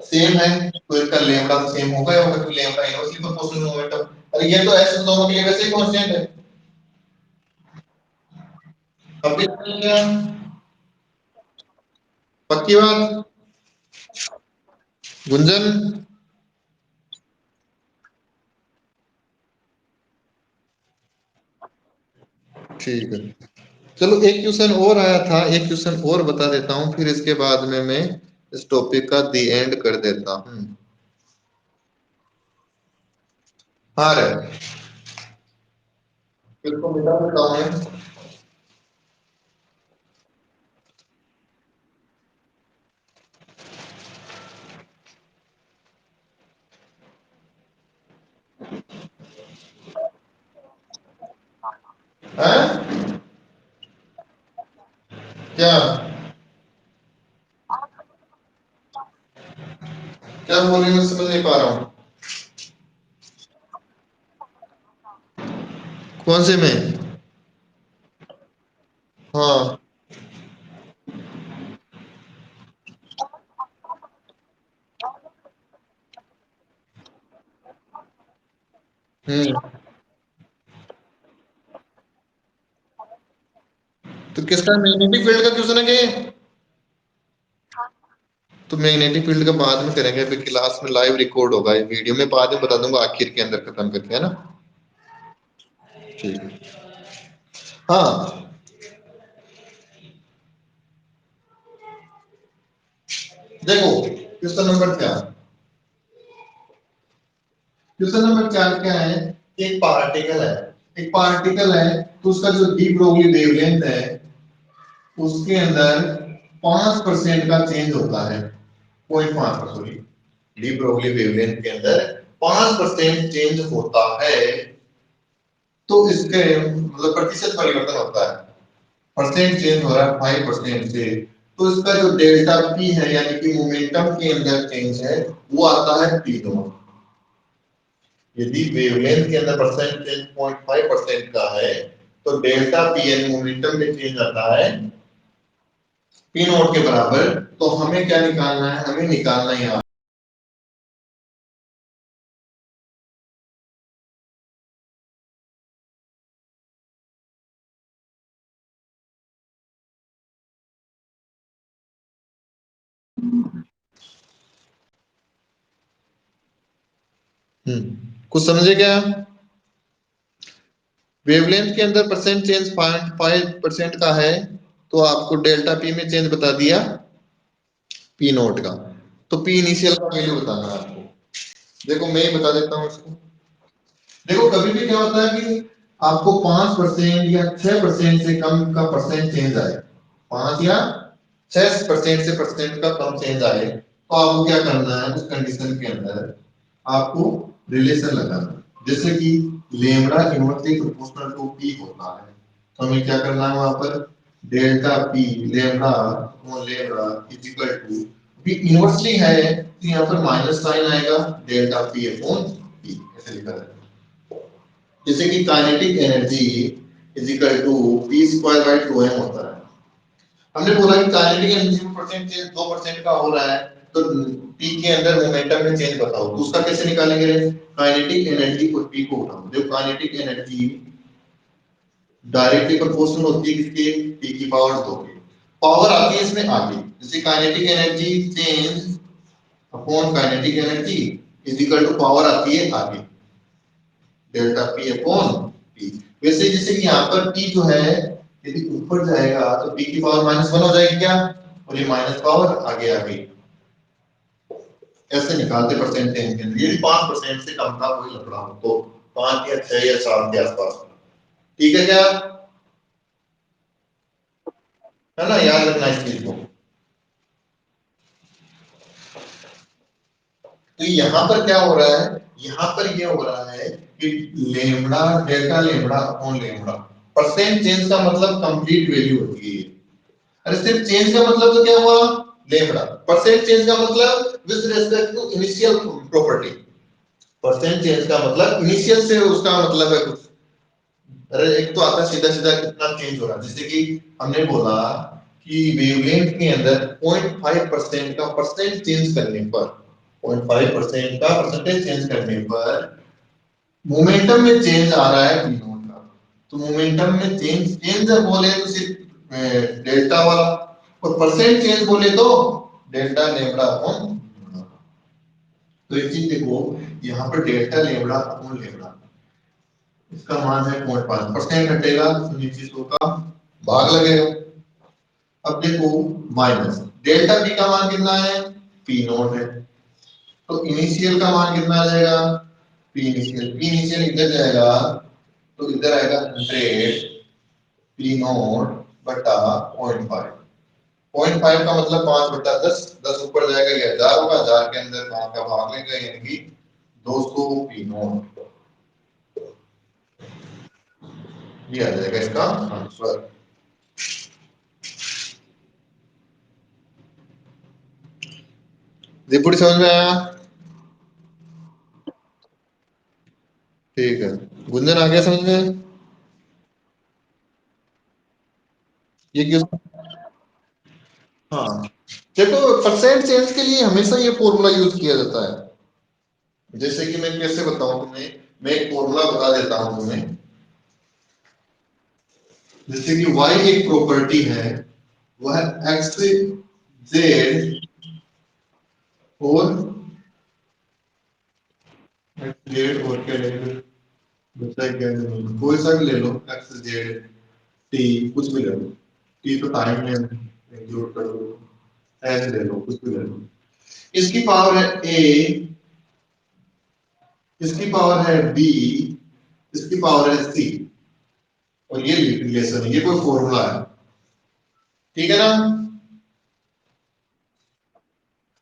सेम है तो इनका लेम्डा तो सेम होगा ही होगा, तो लेम्डा इनवर्सली प्रोपोर्शनल मोमेंटम। अरे ये तो एस दोनों के लिए वैसे ही कांस्टेंट है। अब भी क्या? पक्की बात? गुंजन? ठीक है, चलो एक क्वेश्चन और आया था, एक क्वेश्चन और बता देता हूँ, फिर इसके बाद में मैं इस टॉपिक का दी एंड कर देता हूँ। हाँ रे, इसको मिटा देता हूँ मैं। हैं? क्या? क्या बोल रही हूँ समझ नहीं पा रहा हूँ। कौन से में? हाँ। हम्म। तो किसका, मैग्नेटिक फील्ड का क्वेश्चन है क्या ये? तो मैग्नेटिक फील्ड का बाद में करेंगे, फिर क्लास में लाइव रिकॉर्ड होगा, ये वीडियो में बाद में बता दूंगा आखिर के अंदर खत्म करके, है ना? ठीक है। हाँ, देखो क्वेश्चन नंबर क्या, क्वेश्चन नंबर 4 क्या है? एक पार्टिकल है, एक पार्टिकल है, तो उसका जो डी ब्रोगली वेवलेंथ है उसके अंदर 5% का चेंज होता है। 0.5 सॉरी डी ब्रोगली वेवलेंथ के अंदर 5% चेंज होता है तो इसके मतलब प्रतिशत परिवर्तन होता है, परसेंट चेंज हो रहा है 5% से, तो इसका जो डेल्टा पी है यानी कि मोमेंटम के अंदर चेंज है वो आता है पी नॉट। यदि वेवलेंथ के अंदर परसेंट चेंज 0.5% का है तो डेल्टा पी यानी मोमेंटम में चेंज आता है पी नॉट के बराबर। तो हमें क्या निकालना है, हमें निकालना है यहाँ कुछ समझे क्या? वेवलेंथ के अंदर परसेंट चेंज 0.5% का है तो आपको डेल्टा पी में चेंज बता दिया पी नॉट का, तो पी इनिशियल का वैल्यू बताना है आपको। देखो मैं ही बता देता हूँ इसको। देखो कभी भी क्या होता है कि आपको 5% या 6% से कम का परसेंट चेंज आए, 5 या 6% से परसेंट का कम चेंज आए तो आपको क्या करना है, उस कंडीशन के अंदर आपको रिलेशन लगाना है। जैसे कि lambda inversely proportional to P होता है तो हमें क्या करना है वहां पर delta P lambda upon lambda is equal to P inversely है तो यहाँ पर माइनस साइन आएगा डेल्टा पी अपॉन पी ऐसे लिखा जाएगा। जैसे कि kinetic energy is equal to P square by 2m होता है। हमने बोला कि काइनेटिक एनर्जी में परसेंट चेंज 2% का हो रहा है तो पी के अंदर मोमेंटम में चेंज बताओ, तो उसका कैसे निकालेंगे? काइनेटिक एनर्जी और पी को उठाओ। जो काइनेटिक एनर्जी डायरेक्टली प्रोपोर्शनल होती है किसके, पी की पावर 2 के। पावर आती है इसमें आगे, जैसे kinetic energy change upon kinetic energy is equal to power आती है आगे डेल्टा पी अपॉन पी। वैसे जैसे कि यहाँ पर पी जो है यदि ऊपर जाएगा तो पी की पावर -1 हो जाएगी क्या, और ये माइनस पावर आगे आ गई। ऐसे निकालते परसेंटेज के अंदर यदि 5% से कम का कोई लफड़ा हो तो 5 या 6 या 7 के आसपास, ठीक है क्या? है ना, याद रखना इस चीज को। तो यहाँ पर क्या हो रहा है, यहाँ पर ये हो रहा है कि lambda delta lambda upon lambda percent change का मतलब कंप्लीट वैल्यू होती है। अरे सिर्फ चेंज का मतलब तो क्या हुआ लेमड़ा, परसेंट चेंज का मतलब with respect to initial property. Percent change का मतलब इनिशियल से उसका मतलब है कुछ। अरे एक तो आता सीधा सीधा कितना चेंज हो रहा है, जैसे कि हमने बोला कि वेवलेंथ के अंदर 0.5% का परसेंट चेंज करने पर 0.5% का परसेंटेज चेंज करने पर मोमेंटम में चेंज आ रहा है v नॉट का। तो मोमेंटम में चेंज चेंज जब बोले तो सिर्फ डेल्टा वाला, और परसेंट चेंज बोले तो डेल्टा लेमड़ा अपॉन। तो एक चीज देखो यहाँ पर डेल्टा लेमड़ा अपॉन लेमड़ा इसका मान है 0.5%, घटेगा तो नीचे 100 का भाग लगेगा। अब देखो माइनस डेल्टा पी का मान कितना है, पी नॉट है, तो इनिशियल का मान कितना आ जाएगा, पी इनिशियल इधर जाएगा तो इधर आएगा 100 पी नॉट बटा 0.5। 0.5 का मतलब 5/10, 10 ऊपर जाएगा ये 1000 होगा, 1000 के अंदर 5 का भाग लेगा यानी कि 200 पी नॉट, ये आ जाएगा इसका आंसर। रिपोर्ट समझ में आया? ठीक है, गुंजन आ गया समझ में? ये क्यों? हाँ देखो परसेंट चेंज के लिए हमेशा ये फॉर्मूला यूज किया जाता है। जैसे कि मैं कैसे बताऊं तुम्हें, मैं एक फॉर्मूला बता देता हूं तुम्हें। जैसे कि y एक प्रॉपर्टी है, वह x z और और क्या लेंगे, बचा क्या नहीं, कोई सा भी ले लो x z t कुछ भी ले लो, t तो टाइम में इंक्लूड कर लो, ऐसे ले लो कुछ भी ले लो। इसकी पावर है a, इसकी पावर है b, इसकी पावर है c, और ये रिलेशन है, ये कोई फॉर्मूला है, ठीक है ना?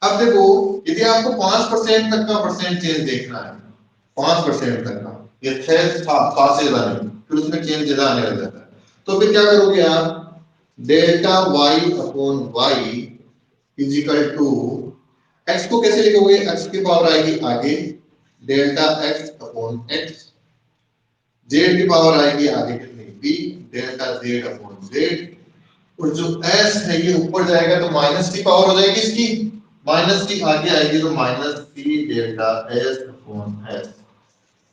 अब देखो, यदि आपको 5% तक का परसेंट चेंज देखना है, 5% तक का, ये 6 था 5 से ज्यादा नहीं, फिर उसमें चेंज ज्यादा आने लग जाता है, तो फिर क्या करोगे आप, delta Y upon Y is equal to, X को कैसे लिखोगे, एक्स की पावर आएगी आगे, delta X upon X, Z की पावर आएगी आगे कितनी, B, delta Z upon Z, और जो एस है ये ऊपर जाएगा तो माइनस की पावर हो जाएगी इसकी, माइनस की आगे आएगी तो minus C delta S upon S.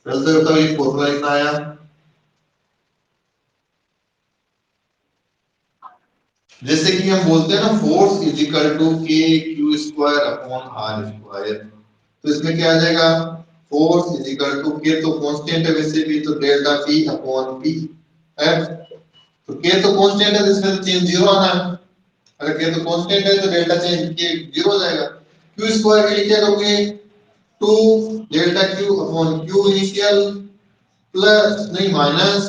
चलते बताओ ये फॉर्मूला कितना आया, जैसे कि हम बोलते हैं ना force is equal to K Q square upon R square, तो इसमें क्या आ जाएगा, फोर्स इज इक्वल टू के तो कांस्टेंट है वैसे भी, तो delta P upon P F, तो के तो कांस्टेंट है, इसमें तो चेंज जीरो आना है, अगर के तो कांस्टेंट है तो डेल्टा चेंज के जीरो हो जाएगा, क्यू स्क्वायर के लिए क्या करोगे, 2 delta q upon q initial plus नहीं minus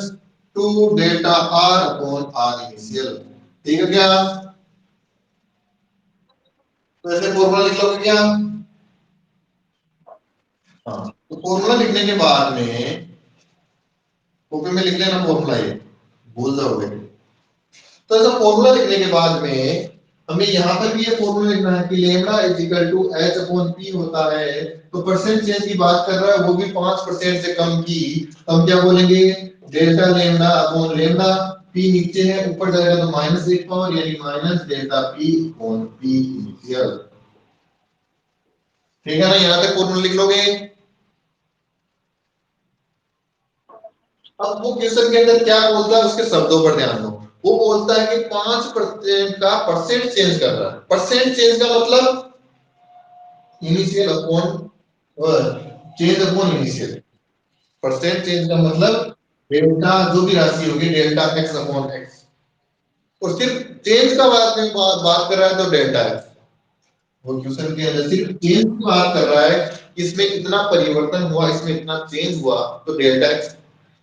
2 delta r upon r initial, ठीक है क्या, तो ऐसे फॉर्मूला लिख लोगे क्या, हाँ, तो फॉर्मूला लिखने के बाद में कॉपी में लिख लेना फॉर्मूला, ये भूल जाओगे, तो ऐसा फॉर्मूला लिखने के बाद में हमें यहाँ पर भी ये फॉर्मूला लिखना है कि lambda is equal to H upon P होता है, तो परसेंट चेंज की बात कर रहा है वो भी 5% से कम की, तो हम क्या बोलेंगे, delta lambda upon lambda, P नीचे है ऊपर जाएगा तो माइनस एक पावर यानी minus delta P upon P initial, ठीक है ना, यहाँ तक फॉर्मूला लिख लोगे। अब वो क्वेश्चन के अंदर क्या बोलता है उसके शब्दों पर ध्यान दो, वो बोलता है कि 5% का परसेंट चेंज कर रहा है, परसेंट चेंज का मतलब initial upon change upon initial, percent change का मतलब डेल्टा जो भी राशि होगी डेल्टा एक्स अपॉन एक्स, और सिर्फ चेंज का बात कर रहा है तो डेल्टा एक्स, वो क्वेश्चन के अंदर सिर्फ चेंज की बात कर रहा है, इसमें इतना परिवर्तन हुआ, इसमें इतना चेंज हुआ तो डेल्टा एक्स,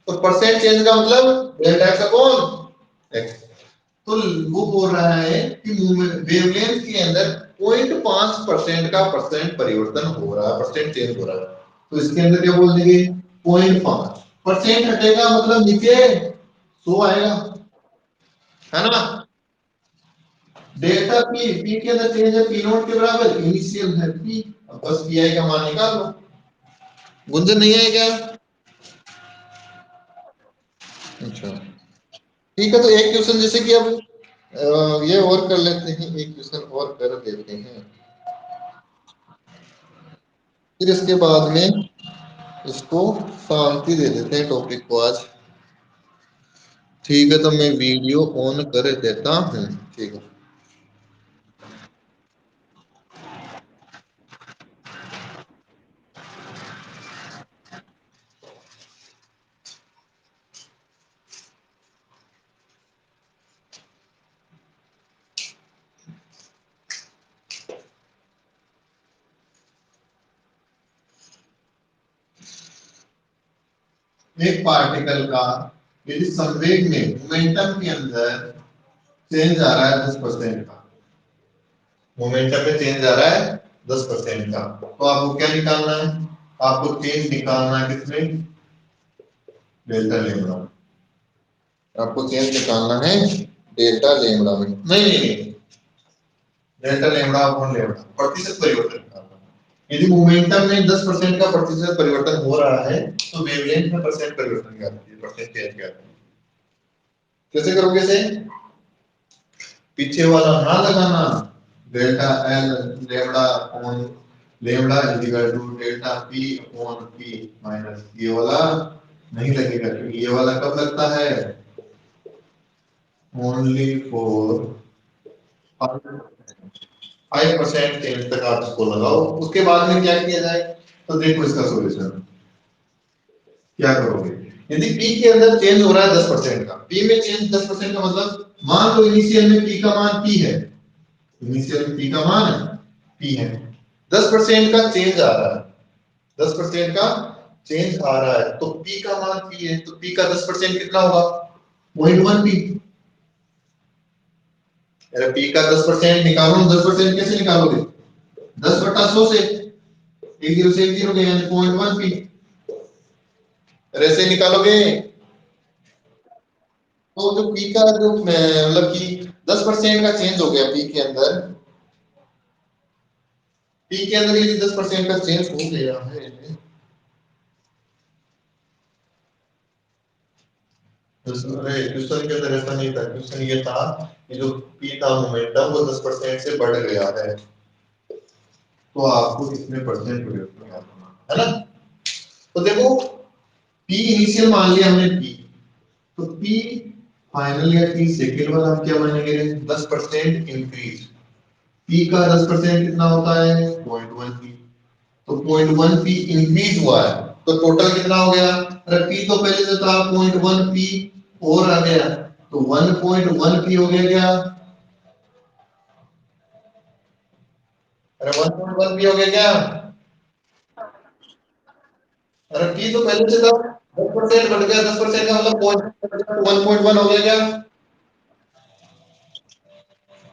तो परसेंट चेंज का मतलब डेल्टा एक्स अपॉन एक्स, तो वो बोल रहा है कि वेवलेंथ के अंदर 0.5% का परसेंट परिवर्तन हो रहा है, परसेंट चेंज हो रहा है, तो इसके अंदर क्या बोल देंगे 0.5% हटेगा मतलब नीचे 100 आएगा, है ना, डेल्टा पी, पी के अंदर चेंज है पी नॉट के बराबर, इनिशियल है पी, अब बस पी आई का मान निकाल लो, गुंजन नहीं है क्या, अच्छा ठीक है, तो एक क्वेश्चन जैसे कि अब ये और कर लेते हैं, एक क्वेश्चन और कर देते हैं, फिर इसके बाद में इसको शांति दे देते हैं टॉपिक को आज, ठीक है, तो मैं वीडियो ऑन कर देता हूँ, ठीक है। एक पार्टिकल का यदि संवेग में मोमेंटम के अंदर चेंज आ रहा है 10% का, मोमेंटम में चेंज आ रहा है 10% का, तो आपको क्या निकालना है, आपको चेंज निकालना है किसमें, डेल्टा लेम्डा, आपको चेंज निकालना है डेल्टा लेम्डा में, नहीं नहीं नहीं, डेल्टा लेम्डा अपॉन लेम्डा प्रतिशत परिवर्तन निकालना है, यदि मोमेंटम में 10% का प्रतिशत परिवर्तन हो रहा है तो वेवलेंथ में परसेंट परिवर्तन क्या है, परसेंट चेंज क्या है, कैसे करोगे इसे, पीछे वाला ना लगाना, delta L lambda upon lambda is equal to delta P upon P minus ये वाला नहीं लगेगा, क्योंकि ये वाला कब लगता है, ओनली फॉर 5% चेंज तक आप इसको लगाओ, उसके बाद में क्या किया जाए, तो देखो इसका सॉल्यूशन क्या करोगे, यदि पी के अंदर चेंज हो रहा है 10% का, पी में चेंज 10% का मतलब मान लो इनिशियल में पी का मान पी है, इनिशियल में पी का मान पी है, 10% का चेंज आ रहा है, 10% का चेंज आ रहा है, तो पी का मान पी है, तो पी का 10% कितना होगा, 0.1 पी, अरे पी का 10% निकालो, 10% कैसे निकालोगे, 10/100 से, एक जीरो से एक जीरो गए, 0.1 पी। ऐसे निकालोगे तो जो पी का जो मतलब कि 10% का चेंज हो गया पी के अंदर, पी के अंदर ये 10% का चेंज हो गया है। अरे क्वेश्चन के अंदर ऐसा नहीं था, क्वेश्चन ये था कि जो पी का मोमेंटम वो 10% से बढ़ गया है, तो आपको कितने परसेंट होगा, है ना। तो देखो पी इनिशियल मान लिया हमने पी, तो पी फाइनल या पी सेकेंड वाला हम क्या मानेंगे, 10% इंक्रीज। पी का 10% कितना होता है, 0.1 पी। तो 0.1 पी इंक्रीज हुआ है, तो टोटल कितना हो गया। अरे पी तो पहले से था 0.1 पी और आ गया, तो 1.1 पी हो गया क्या। अरे 1.1 पी हो गया क्या। अरे पी तो पहले से था, 10% बढ़ गया, 10% का मतलब 1.1 हो गया क्या।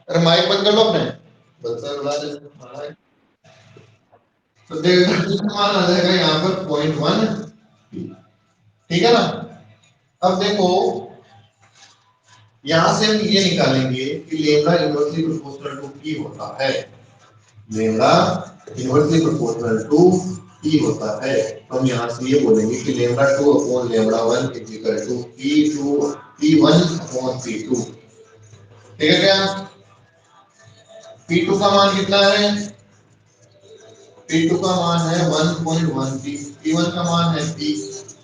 अरे माइक बंद कर लो अपने, बच्चा बुला दे। तो डेल्टा टी का मान आ जाएगा यहाँ पर 0.1, ठीक है ना। अब देखो यहां से हम ये निकालेंगे कि lambda inversely proportional to P होता है, lambda inversely proportional to P होता है। तो हम यहां से ये बोलेंगे कि lambda 2 upon lambda 1 is equal to P1 upon P2, ठीक है क्या। P2 का मान कितना है, P2 का मान है 1.1 पी, P1 का मान है P,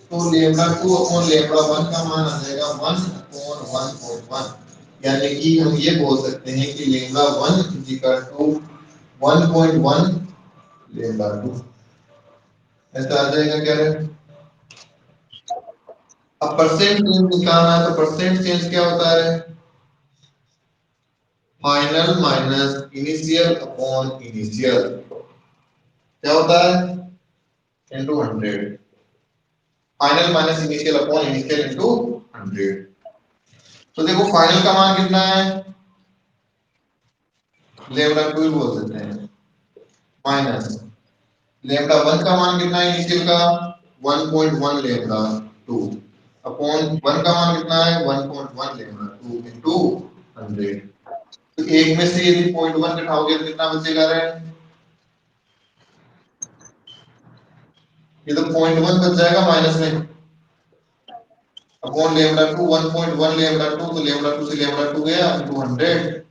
तो लेम्डा 2 अपॉन लेम्डा 1 का मान आ जाएगा 1 अपॉन 1.1, यानी कि हम ये बोल सकते हैं कि lambda 1 is equal to 1.1 lambda 2, ऐसा आ जाएगा क्या है। अब परसेंट चेंज निकालना है, तो परसेंट चेंज क्या होता है, final minus initial upon initial, क्या होता है, into 100, final minus initial upon initial into 100। तो देखो फाइनल का मान कितना है, लेम्डा 2 बोल देते हैं, माइनस लेम्डा 1 का मान कितना है इनिशियल का, 1.1 लेम्डा 2 अपॉन 1 का मान कितना है 1.1 लेम्डा 2 इनटू 100। तो एक में से यदि 0.1 घटाओगे तो कितना बचेगा रे, ये तो 0.1 बच जाएगा माइनस में, अपॉन लेम्डा 2 1.1 लेम्डा 2, तो लेम्डा 2 से लेम्डा 2 गया इनटू 100,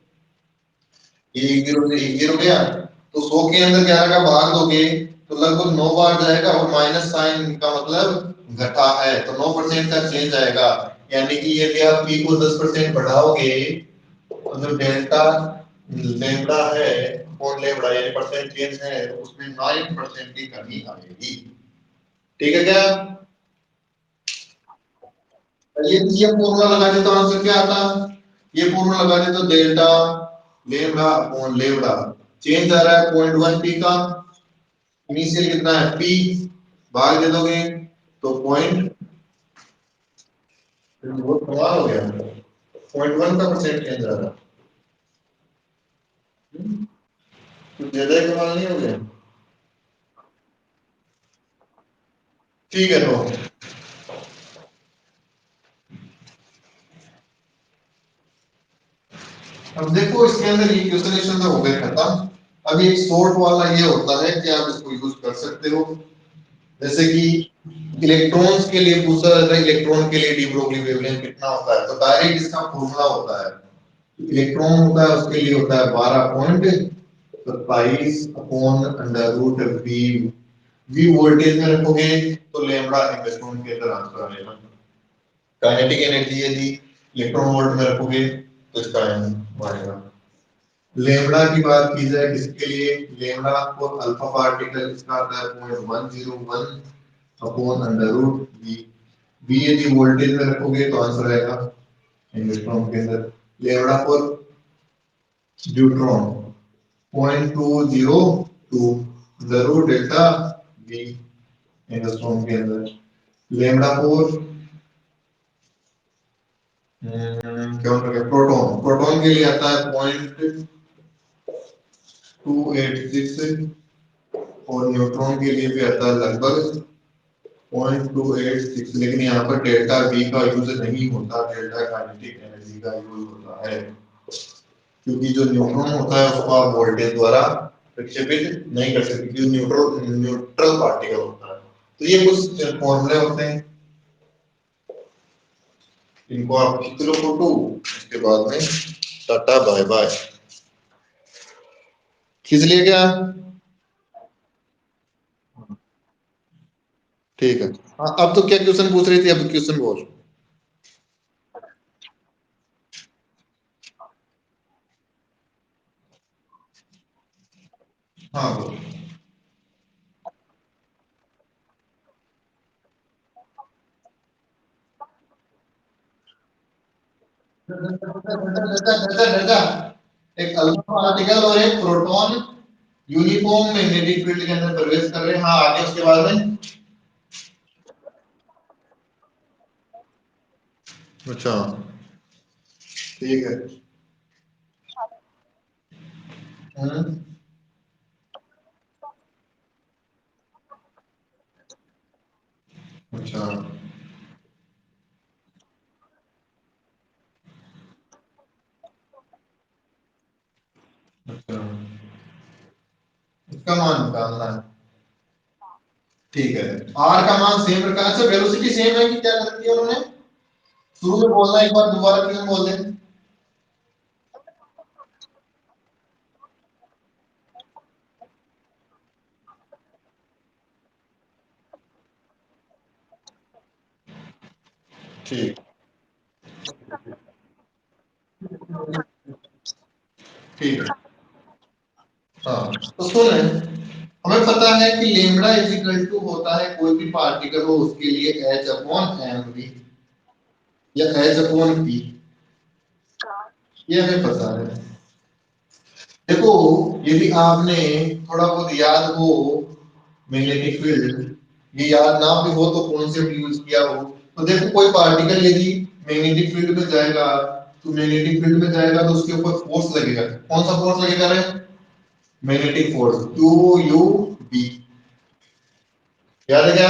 ये एक जीरो से एक जीरो गया, तो 100 के अंदर 11 का भाग दोगे तो लगभग 9 बार जाएगा, और माइनस साइन का मतलब घटा है, तो 9% का चेंज आएगा। यानी कि यदि आप पी को 10% बढ़ाओगे तो जो डेल्टा लेम्डा है कौन लेम्डा यानी परसेंट चेंज है, तो उसमें 9% की कमी आएगी, ठीक है क्या। ये फॉर्मूला लगा दे तो आंसर क्या आता, ये फॉर्मूला लगा दे तो delta lambda upon lambda, change आ रहा है 0.1 पी का, इनिशियल कितना है पी, भाग दे दोगे तो पॉइंट, वो कमाल हो गया, 0.1 का परसेंट चेंज आ रहा है, कुछ ज्यादा ही कमाल नहीं हो गया, ठीक है। तो अब देखो इसके अंदर ये क्वेश्चन तो हो गए खत्म। अब एक शॉर्ट वाला ये होता है कि आप इसको यूज कर सकते हो, जैसे कि इलेक्ट्रॉन्स के लिए पूछा जाता है, इलेक्ट्रॉन के लिए डी ब्रोगली वेवलेंथ कितना होता है, तो डायरेक्ट इसका फॉर्मूला होता है, इलेक्ट्रॉन होता है उसके लिए होता है 12.27 upon under root V, V voltage में रखोगे तो लेम्डा इलेक्ट्रॉन के अंदर आंसर आएगा, काइनेटिक एनर्जी यदि इलेक्ट्रॉन वोल्ट में रखोगे तो इसका आंसर आएगा। लेम्डा की बात की जाए किसके लिए, लेम्डा फॉर अल्फा पार्टिकल इसका आता है 0.101 upon under root V, V यदि वोल्टेज में रखोगे तो आंसर आएगा इलेक्ट्रॉन के अंदर। Lambda for neutron 0.202 under root delta V angstrom के अंदर। लेम्डा फॉर क्या होता है प्रोटॉन, प्रोटॉन के लिए आता है 0.0 286 और न्यूट्रॉन के लिए भी आता है लगभग 0.286, लेकिन यहाँ पर डेल्टा बी का यूज नहीं होता, डेल्टा काइनेटिक एनर्जी का यूज होता है, क्योंकि जो न्यूट्रॉन होता है उसको आप वोल्टेज द्वारा विक्षेपित नहीं कर सकते, क्योंकि न्यूट्रल न्यूट्रल पार्टिकल होता है। तो ये कुछ फॉर्मूले होते हैं, इनको आप खींच लो फोटो, उसके बाद में टाटा बाय बाय। खींच लिया क्या? ठीक है। हाँ, अब तो क्या क्वेश्चन पूछ रही थी, अब क्वेश्चन बोल। हाँ बोल। एक अल्फा पार्टिकल और एक प्रोटॉन यूनिफॉर्म मैग्नेटिक फील्ड के अंदर प्रवेश कर रहे हैं। हाँ, आगे उसके बाद में। अच्छा, ठीक है। हम्म। अच्छा। अच्छा, इसका मान निकालना है। ठीक है। आर का मान सेम प्रकार से, वेलोसिटी सेम है कि क्या कर रखी है उन्होंने? शुरू में बोलना, एक बार दोबारा क्यों बोल दें। ठीक। ठीक है। हाँ, तो सुन, हमें पता है कि लेमड़ा इज इक्वल टू होता है कोई भी पार्टिकल हो उसके लिए एच अपॉन एम वी या एच अपॉन पी, ये हमें पता है। देखो, यदि आपने थोड़ा बहुत याद हो मैग्नेटिक फील्ड, ये याद ना भी हो तो कॉन्सेप्ट यूज किया हो, तो देखो कोई पार्टिकल यदि मैग्नेटिक फील्ड में जाएगा, तो मैग्नेटिक फील्ड में जाएगा तो उसके ऊपर फोर्स लगेगा। कौन सा फोर्स लगेगा रे? Magnetic force, Q U B. याद है क्या?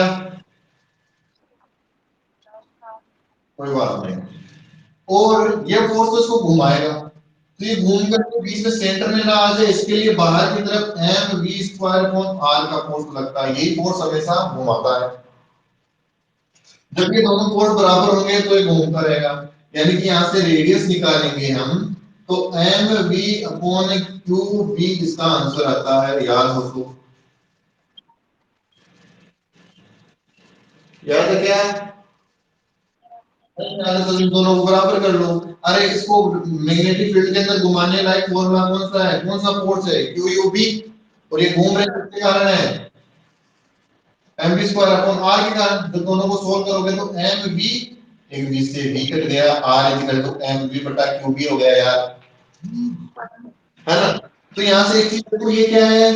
कोई बात नहीं। और ये फोर्स तो इसको घुमाएगा, तो ये घूम करके बीच में सेंटर में ना आ जाए, इसके लिए बाहर की तरफ M V square upon R का फोर्स लगता है। यही फोर्स हमेशा घुमाता है। जब ये दोनों फोर्स बराबर होंगे तो ये घूमता रहेगा। यानी कि यहाँ से रेडियस निकालेंगे हम, तो M V upon Q B इसका आंसर आता है, याद हो तो। याद है क्या? नहीं याद है तो इन दोनों को बराबर कर लो। अरे इसको मैग्नेटिक फील्ड के अंदर घुमाने लायक फॉर्मूला कौन सा है, कौन सा फोर्स है? Q U B. और ये घूम रहे किसके कारण है? M B square upon R के कारण। जब दोनों को सोल्व करोगे तो एम बी, एक बी से बी कट गया, R equal to M B बटा क्यू बी हो गया यार, है ना? तो यहां से एक चीज देखो, ये क्या है?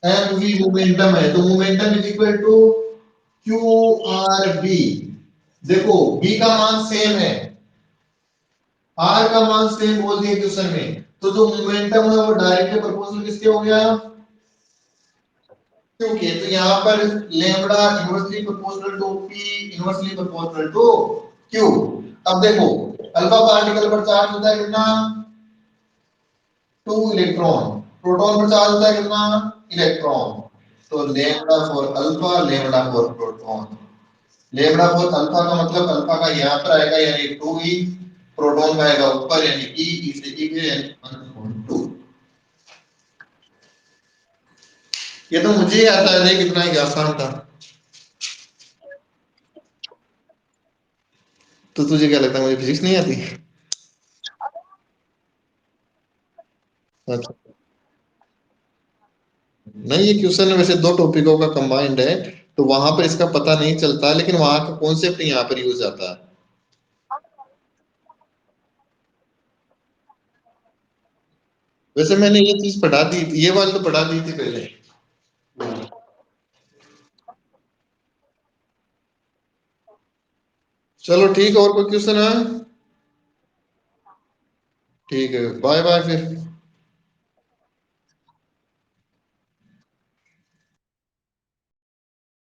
एम वी मोमेंटम है, तो momentum is equal to Q R B. देखो बी का मान सेम है, आर का मान सेम बोल दिया क्वेश्चन में, तो जो मोमेंटम है वो डायरेक्टली प्रोपोर्शनल किसके हो गया? क्योंकि तो यहाँ पर lambda inversely proportional to P inversely proportional to Q. अब देखो, अल्फा पार्टिकल पर चार्ज होता है कितना? 2 इलेक्ट्रॉन। प्रोटॉन पर चार्ज होता है कितना? इलेक्ट्रॉन। तो lambda for alpha, lambda for proton. Lambda for alpha का मतलब अल्फा का यहाँ पर आएगा यानी 2e, प्रोटॉन का आएगा ऊपर यानी e से e है यानी 1.2। ये तो मुझे आता है, कितना ही आसान था। तो तुझे क्या लगता है मुझे फिजिक्स नहीं आती? अच्छा। नहीं, ये क्वेश्चन वैसे दो टॉपिकों का कंबाइंड है, तो वहां पर इसका पता नहीं चलता, लेकिन वहां का कॉन्सेप्ट यहाँ पर यूज आता है। वैसे मैंने ये चीज पढ़ा दी थी, ये वाली तो पढ़ा दी थी पहले। चलो ठीक है, और कोई क्वेश्चन है? ठीक है, बाय बाय फिर।